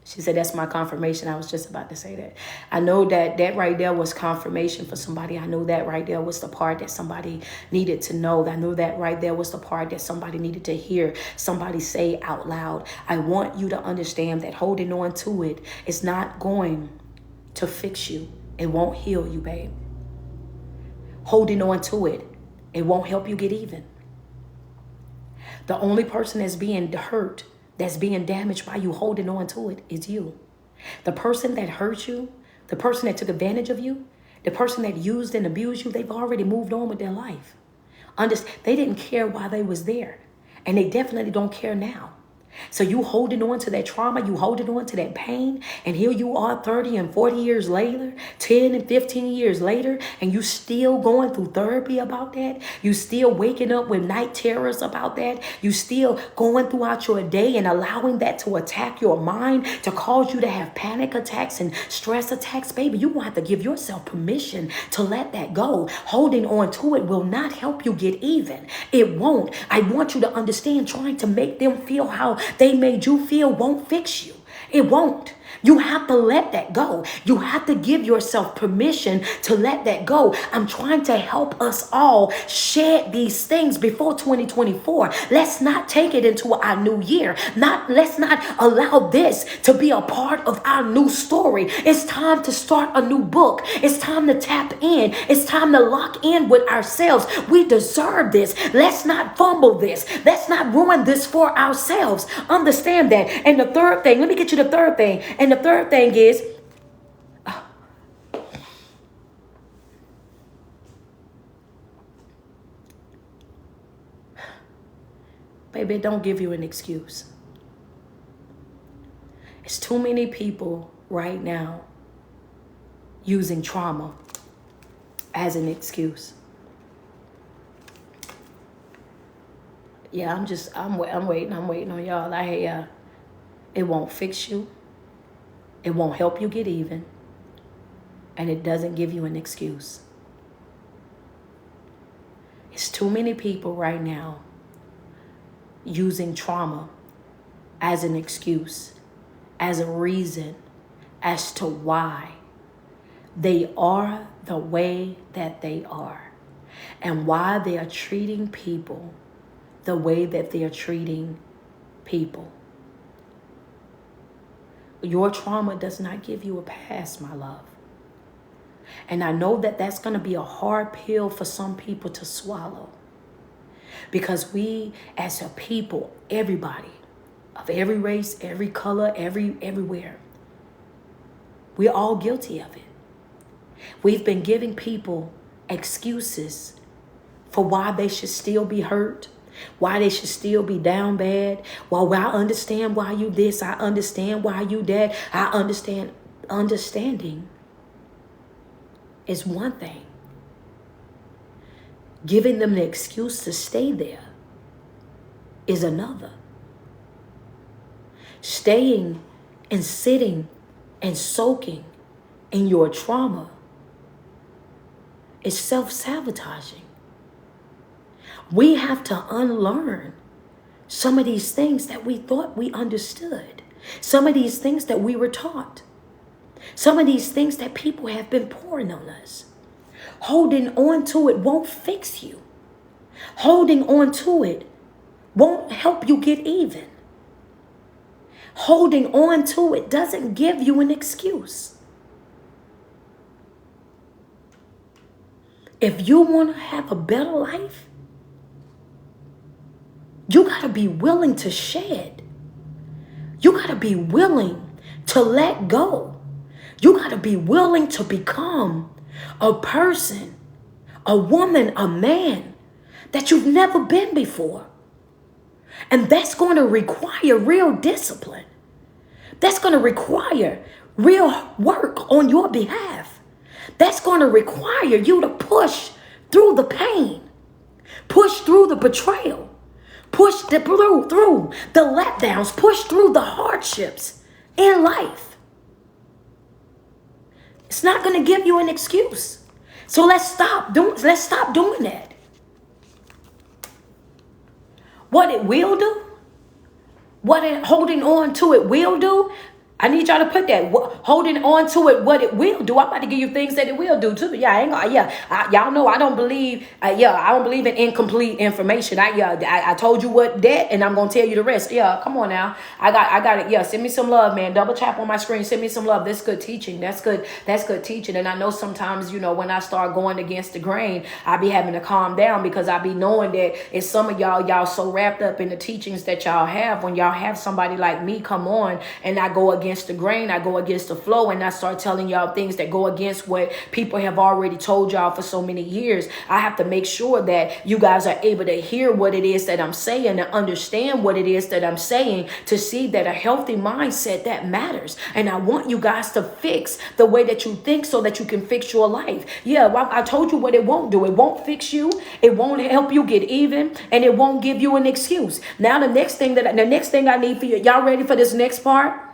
she said, that's my confirmation. I was just about to say that. I know that right there was confirmation for somebody. I know that right there was the part that somebody needed to know. I know that right there was the part that somebody needed to hear somebody say out loud. I want you to understand that holding on to it is not going to fix you. It won't heal you, babe. Holding on to it, it won't help you get even. The only person that's being hurt, that's being damaged by you holding on to it, is you. The person that hurt you, the person that took advantage of you, the person that used and abused you, they've already moved on with their life. They didn't care why they was there, and they definitely don't care now. So you holding on to that trauma, you holding on to that pain, and here you are 30 and 40 years later, 10 and 15 years later, and you still going through therapy about that. You still waking up with night terrors about that. You still going throughout your day and allowing that to attack your mind, to cause you to have panic attacks and stress attacks. Baby, you won't have to give yourself permission to let that go. Holding on to it will not help you get even. It won't. I want you to understand, trying to make them feel how they made you feel won't fix you. It won't. You have to let that go. You have to give yourself permission to let that go. I'm trying to help us all shed these things before 2024. Let's not take it into our new year. Let's not allow this to be a part of our new story. It's time to start a new book. It's time to tap in. It's time to lock in with ourselves. We deserve this. Let's not fumble this. Let's not ruin this for ourselves. Understand that. And the third thing, let me get you the third thing. And the third thing is, baby, don't give you an excuse. It's too many people right now using trauma as an excuse. Yeah, I'm waiting on y'all. I hear y'all. It won't fix you. It won't help you get even. and it doesn't give you an excuse. It's too many people right now using trauma as an excuse, as a reason as to why they are the way that they are, and why they are treating people the way that they are treating people. Your trauma does not give you a pass, my love. And I know that that's going to be a hard pill for some people to swallow. Because we as a people, everybody, of every race, every color, everywhere, we're all guilty of it. We've been giving people excuses for why they should still be hurt, why they should still be down bad. Well, I understand why you this, I understand why you that, I understand. Understanding is one thing. Giving them the excuse to stay there is another. Staying and sitting and soaking in your trauma is self-sabotaging. We have to unlearn some of these things that we thought we understood. Some of these things that we were taught. Some of these things that people have been pouring on us. Holding on to it won't fix you. Holding on to it won't help you get even. Holding on to it doesn't give you an excuse. If you want to have a better life, you got to be willing to shed. You got to be willing to let go. You got to be willing to become a person, a woman, a man that you've never been before. And that's going to require real discipline. That's going to require real work on your behalf. That's going to require you to push through the pain, push through the betrayal, push through the letdowns, push through the hardships in life. It's not going to give you an excuse. So let's stop doing that. What it will do, what it holding on to it will do, I need y'all to put that. Holding on to it, what it will do. I'm about to give you things that it will do too. Yeah, y'all know I don't believe. I don't believe in incomplete information. I told you what that, and I'm gonna tell you the rest. Yeah, come on now. I got it. Yeah, send me some love, man. Double tap on my screen. Send me some love. That's good teaching. That's good teaching. And I know sometimes, when I start going against the grain, I be having to calm down because I be knowing that it's some of y'all so wrapped up in the teachings that y'all have. When y'all have somebody like me come on and I go against the grain, I go against the flow, and I start telling y'all things that go against what people have already told y'all for so many years. I have to make sure that you guys are able to hear what it is that I'm saying and understand what it is that I'm saying, to see that a healthy mindset, that matters. And I want you guys to fix the way that you think so that you can fix your life. Yeah, well, I told you what it won't do. It won't fix you. It won't help you get even, and it won't give you an excuse. Now the next thing I need for you, y'all ready for this next part?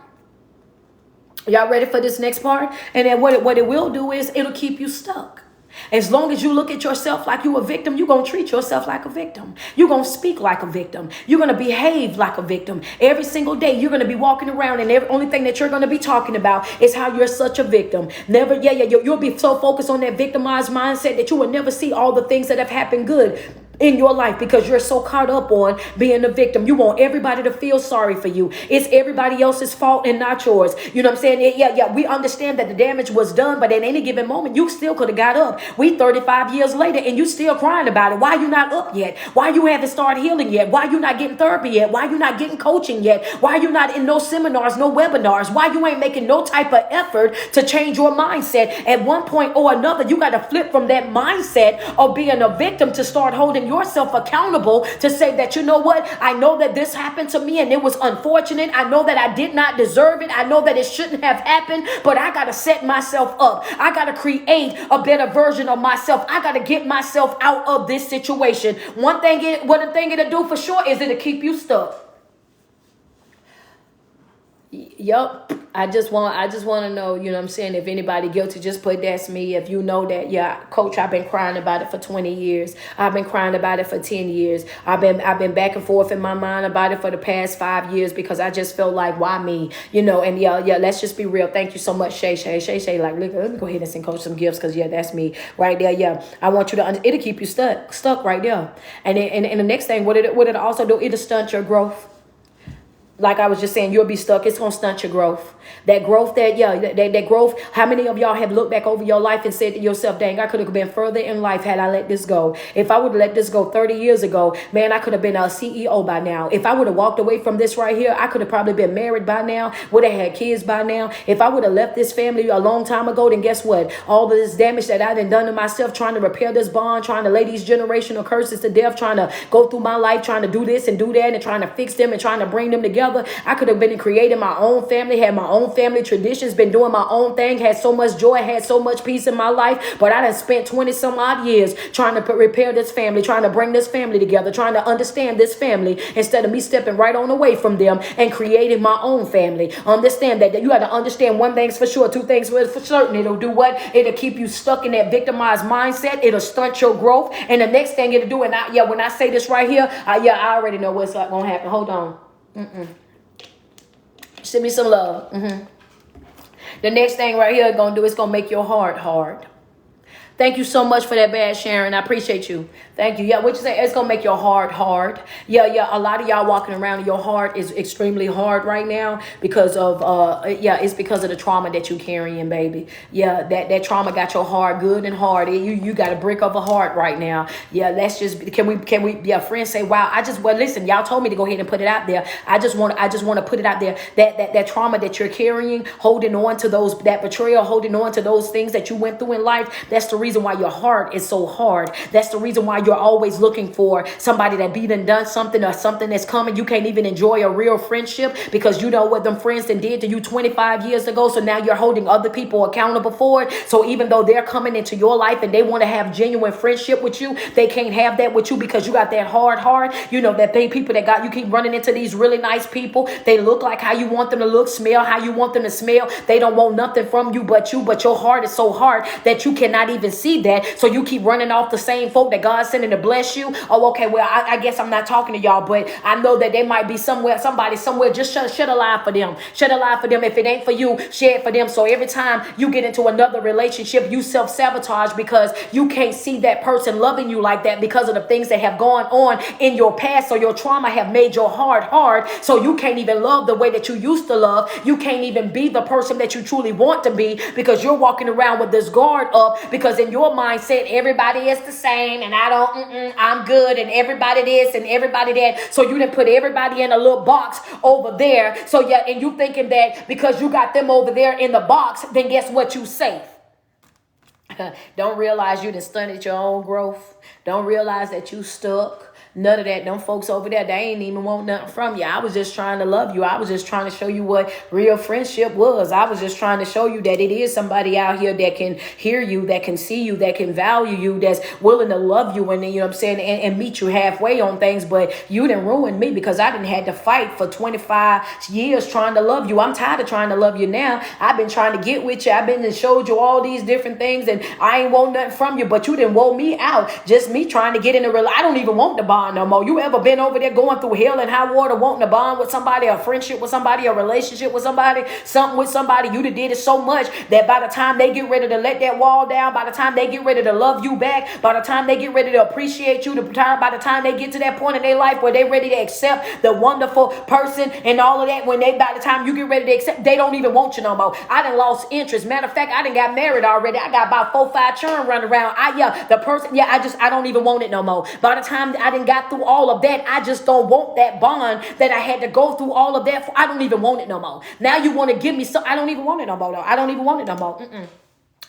Y'all ready for this next part? And then what it will do is it'll keep you stuck. As long as you look at yourself like you a victim, you're going to treat yourself like a victim. You're going to speak like a victim. You're going to behave like a victim. Every single day, you're going to be walking around, and every only thing that you're going to be talking about is how you're such a victim. You'll be so focused on that victimized mindset that you will never see all the things that have happened good in your life, because you're so caught up on being a victim. You want everybody to feel sorry for you. It's everybody else's fault and not yours. You know what I'm saying? We understand that the damage was done, but at any given moment, you still could have got up. We 35 years later, and you still crying about it. Why you not up yet? Why you haven't started healing yet? Why you not getting therapy yet? Why you not getting coaching yet? Why you not in no seminars, no webinars? Why you ain't making no type of effort to change your mindset? At one point or another, you got to flip from that mindset of being a victim to start holding yourself accountable, to say that, you know what, I know that this happened to me and it was unfortunate. I know that I did not deserve it. I know that it shouldn't have happened, but I got to set myself up. I got to create a better version of myself. I got to get myself out of this situation. One thing it'll do for sure is it'll keep you stuck. Yup. I just want to know, you know what I'm saying, if anybody guilty, just put that's me. If you know that, yeah, coach, I've been crying about it for 20 years. I've been crying about it for 10 years. I've been back and forth in my mind about it for the past 5 years because I just felt like, why me? You know, and yeah, let's just be real. Thank you so much, Shay. Like, look, let me go ahead and send coach some gifts because yeah, that's me right there. Yeah. I want you to it'll keep you stuck right there. And the next thing, what it also do, it'll stunt your growth. Like I was just saying, you'll be stuck. It's going to stunt your growth. That growth, that growth. How many of y'all have looked back over your life and said to yourself, dang, I could have been further in life had I let this go. If I would have let this go 30 years ago, man, I could have been a CEO by now. If I would have walked away from this right here, I could have probably been married by now, would have had kids by now. If I would have left this family a long time ago, then guess what? All of this damage that I done to myself, trying to repair this bond, trying to lay these generational curses to death, trying to go through my life, trying to do this and do that and trying to fix them and trying to bring them together. I could have been creating my own family, had my own family traditions, been doing my own thing, had so much joy, had so much peace in my life. But I done spent 20 some odd years trying to repair this family, trying to bring this family together, trying to understand this family instead of me stepping right on away from them and creating my own family. Understand that you got to understand one thing's for sure, two things for certain. It'll do what? It'll keep you stuck in that victimized mindset. It'll stunt your growth. And the next thing it'll do, and when I say this right here, I already know what's going to happen. Hold on. Send me some love. The next thing right here going to do is going to make your heart hard. Thank you so much for that, Bad Sharon. I appreciate you. Thank you. Yeah, what you say? It's going to make your heart hard. Yeah. A lot of y'all walking around, your heart is extremely hard right now because of, it's because of the trauma that you carrying, baby. Yeah, that trauma got your heart good and hard. You got a brick of a heart right now. Yeah, let's just, can we, yeah, friends say, wow, listen, y'all told me to go ahead and put it out there. I just want to put it out there. That trauma that you're carrying, holding on to that betrayal, holding on to those things that you went through in life, that's the reason why your heart is so hard. That's the reason why you're always looking for somebody that beat and done something or something that's coming. You can't even enjoy a real friendship because you know what them friends that did to you 25 years ago. So now you're holding other people accountable for it. So even though they're coming into your life and they want to have genuine friendship with you, they can't have that with you because you got that hard heart. You know, that people that got you keep running into these really nice people. They look like how you want them to look, smell how you want them to smell. They don't want nothing from you but your heart is so hard that you cannot even see that. So you keep running off the same folk that God's sending to bless you. Oh, okay, well, I guess I'm not talking to y'all, but I know that they might be somebody somewhere. Just shut a lie for them. Shut a lie for them. If it ain't for you, share it for them. So every time you get into another relationship, you self-sabotage because you can't see that person loving you like that because of the things that have gone on in your past. So your trauma have made your heart hard. So you can't even love the way that you used to love. You can't even be the person that you truly want to be because you're walking around with this guard up because in your mindset, everybody is the same and I'm good and everybody this and everybody that. So you didn't put everybody in a little box over there. So yeah, and you thinking that because you got them over there in the box, then guess what? You safe. Don't realize you done stunted your own growth. Don't realize that you stuck. None of that. Them folks over there, they ain't even want nothing from you. I was just trying to love you. I was just trying to show you what real friendship was. I was just trying to show you that it is somebody out here that can hear you, that can see you, that can value you, that's willing to love you and, you know what I'm saying, and meet you halfway on things. But you didn't ruin me because I didn't had to fight for 25 years trying to love you. I'm tired of trying to love you now. I've been trying to get with you. I've been and showed you all these different things and I ain't want nothing from you, but you didn't want me out. Just me trying to get in a real. I don't even want the bond no more. You ever been over there going through hell and high water, wanting to bond with somebody, a friendship with somebody, a relationship with somebody, something with somebody? You done did it so much that by the time they get ready to let that wall down, by the time they get ready to love you back, by the time they get ready to appreciate you, by the time they get to that point in their life where they're ready to accept the wonderful person and all of that, by the time you get ready to accept, they don't even want you no more. I done lost interest. Matter of fact, I done got married already. I got about 4-5 children running around. I don't even want it no more. By the time I done got through all of that, I just don't want that bond that I had to go through all of that for. I don't even want it no more. Now you want to give me some. I don't even want it no more. I don't even want it no more.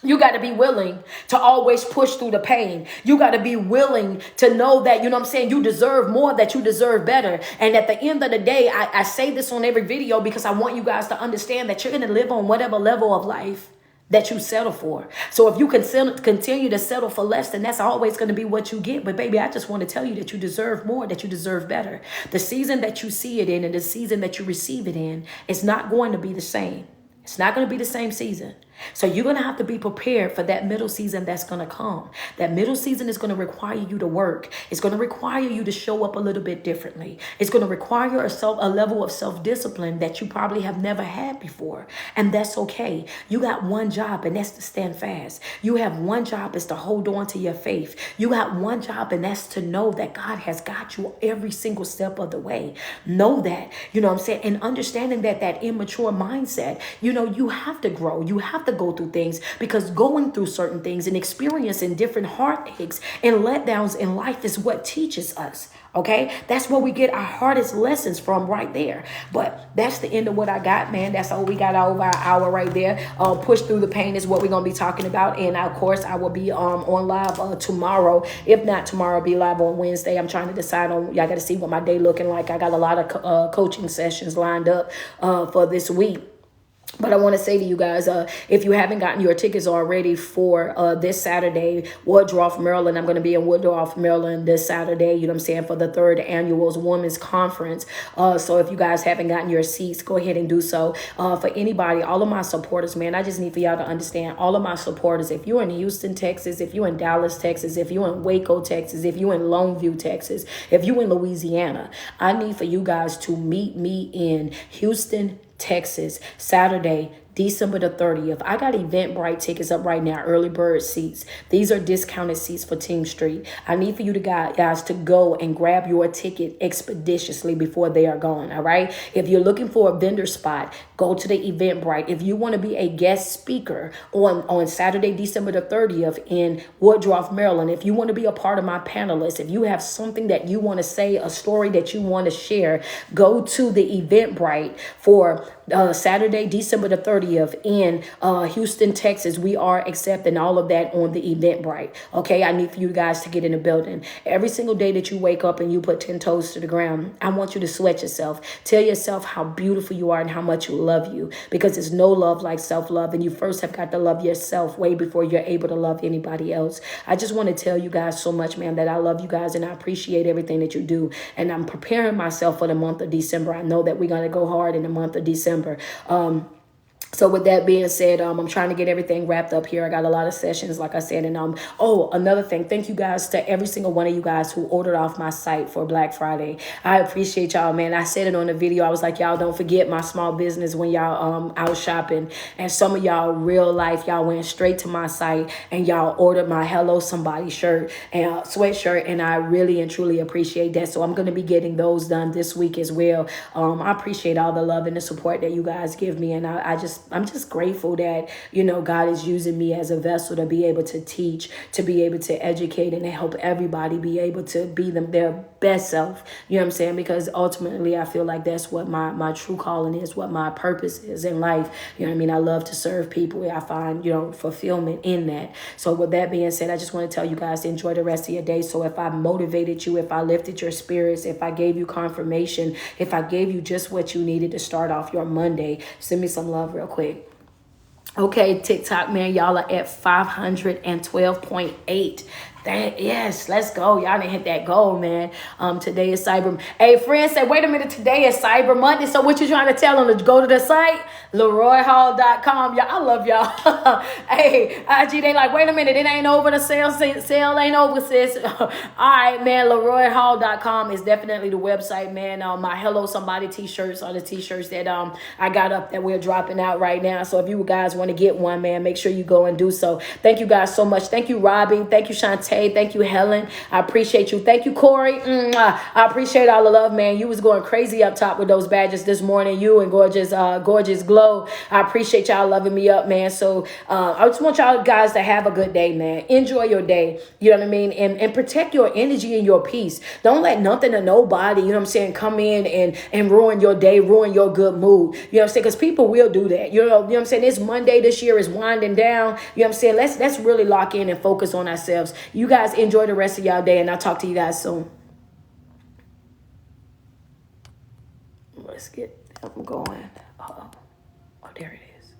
You got to be willing to always push through the pain. You got to be willing to know that, you know what I'm saying, you deserve more, that you deserve better. And at the end of the day, I say this on every video because I want you guys to understand that you're going to live on whatever level of life that you settle for. So if you continue to settle for less, then that's always going to be what you get. But baby, I just want to tell you that you deserve more, that you deserve better. The season that you see it in and the season that you receive it in is not going to be the same. It's not going to be the same season. So you're going to have to be prepared for that middle season that's going to come. That middle season is going to require you to work. It's going to require you to show up a little bit differently. It's going to require a level of self-discipline that you probably have never had before. And that's okay. You got one job, and that's to stand fast. You have one job, is to hold on to your faith. You got one job, and that's to know that God has got you every single step of the way. Know that, you know what I'm saying? And understanding that immature mindset, you have to grow. You have to go through things, because going through certain things and experiencing different heartaches and letdowns in life is what teaches us. Okay, that's where we get our hardest lessons from, right there. But that's the end of what I got, man. That's all we got over our hour right there. Push through the pain is what we're gonna be talking about, and of course I will be on live tomorrow. If not tomorrow, I'll be live on Wednesday. I'm trying to decide on. Y'all got to see what my day looking like. I got a lot of coaching sessions lined up for this week. But I want to say to you guys, if you haven't gotten your tickets already for this Saturday, Woodruff, Maryland, I'm going to be in Woodruff, Maryland this Saturday, you know what I'm saying, for the 3rd annual Women's Conference. So if you guys haven't gotten your seats, go ahead and do so. For anybody, all of my supporters, man, I just need for y'all to understand, all of my supporters, if you're in Houston, Texas, if you're in Dallas, Texas, if you're in Waco, Texas, if you're in Longview, Texas, if you're in Louisiana, I need for you guys to meet me in Houston, Texas, Saturday, December the 30th. I got Eventbrite tickets up right now, early bird seats. These are discounted seats for Team Street. I need for you to guys to go and grab your ticket expeditiously before they are gone, all right? If you're looking for a vendor spot, go to the Eventbrite. If you want to be a guest speaker on Saturday, December the 30th in Woodruff, Maryland, if you want to be a part of my panelists, if you have something that you want to say, a story that you want to share, go to the Eventbrite for Saturday, December the 30th in Houston, Texas. We are accepting all of that on the Eventbrite. Okay, I need for you guys to get in the building. Every single day that you wake up and you put 10 toes to the ground, I want you to sweat yourself. Tell yourself how beautiful you are and how much you love you, because there's no love like self-love, and you first have got to love yourself way before you're able to love anybody else. I just want to tell you guys so much, man, that I love you guys and I appreciate everything that you do, and I'm preparing myself for the month of December. I know that we're going to go hard in the month of December. So with that being said, I'm trying to get everything wrapped up here. I got a lot of sessions, like I said. And another thing, thank you guys to every single one of you guys who ordered off my site for Black Friday. I appreciate y'all, man. I said it on the video. I was like, y'all don't forget my small business when y'all out shopping. And some of y'all real life, y'all went straight to my site and y'all ordered my Hello Somebody shirt and sweatshirt. And I really and truly appreciate that. So I'm going to be getting those done this week as well. I appreciate all the love and the support that you guys give me. And I'm just grateful that, God is using me as a vessel to be able to teach, to be able to educate, and to help everybody be able to be their best self. You know what I'm saying? Because ultimately, I feel like that's what my true calling is, what my purpose is in life. You know what I mean? I love to serve people. I find, fulfillment in that. So with that being said, I just want to tell you guys to enjoy the rest of your day. So if I motivated you, if I lifted your spirits, if I gave you confirmation, if I gave you just what you needed to start off your Monday, send me some love real quick. Okay, TikTok, man, y'all are at 512.8. Yes, let's go. Y'all didn't hit that goal, man. Today is Cyber. Hey, friends, say, wait a minute. Today is Cyber Monday. So what you trying to tell them? To go to the site, LeroyHall.com. Y'all, I love y'all. Hey, IG, they like, wait a minute. It ain't over. The sale ain't over, sis. All right, man. LeroyHall.com is definitely the website, man. My Hello Somebody t-shirts are the t-shirts that I got up that we're dropping out right now. So if you guys want to get one, man, make sure you go and do so. Thank you guys so much. Thank you, Robbie. Thank you, Shantae. Thank you, Helen. I appreciate you. Thank you, Corey. I appreciate all the love, man. You was going crazy up top with those badges this morning. You and Gorgeous Glow. I appreciate y'all loving me up, man. So I just want y'all guys to have a good day, man. Enjoy your day. You know what I mean? And protect your energy and your peace. Don't let nothing or nobody, come in and ruin your day, ruin your good mood. You know what I'm saying? Because people will do that. You know what I'm saying? It's Monday this year is winding down. You know what I'm saying? Let's really lock in and focus on ourselves. You guys enjoy the rest of y'all day, and I'll talk to you guys soon. Let's get them going. Oh, there it is.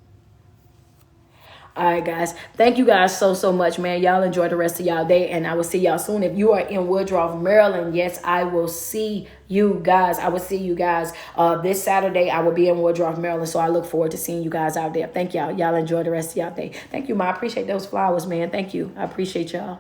All right, guys. Thank you guys so much, man. Y'all enjoy the rest of y'all day, and I will see y'all soon. If you are in Woodruff, Maryland, yes, I will see you guys. I will see you guys this Saturday. I will be in Woodruff, Maryland, so I look forward to seeing you guys out there. Thank y'all. Y'all enjoy the rest of y'all day. Thank you, Ma. I appreciate those flowers, man. Thank you. I appreciate y'all.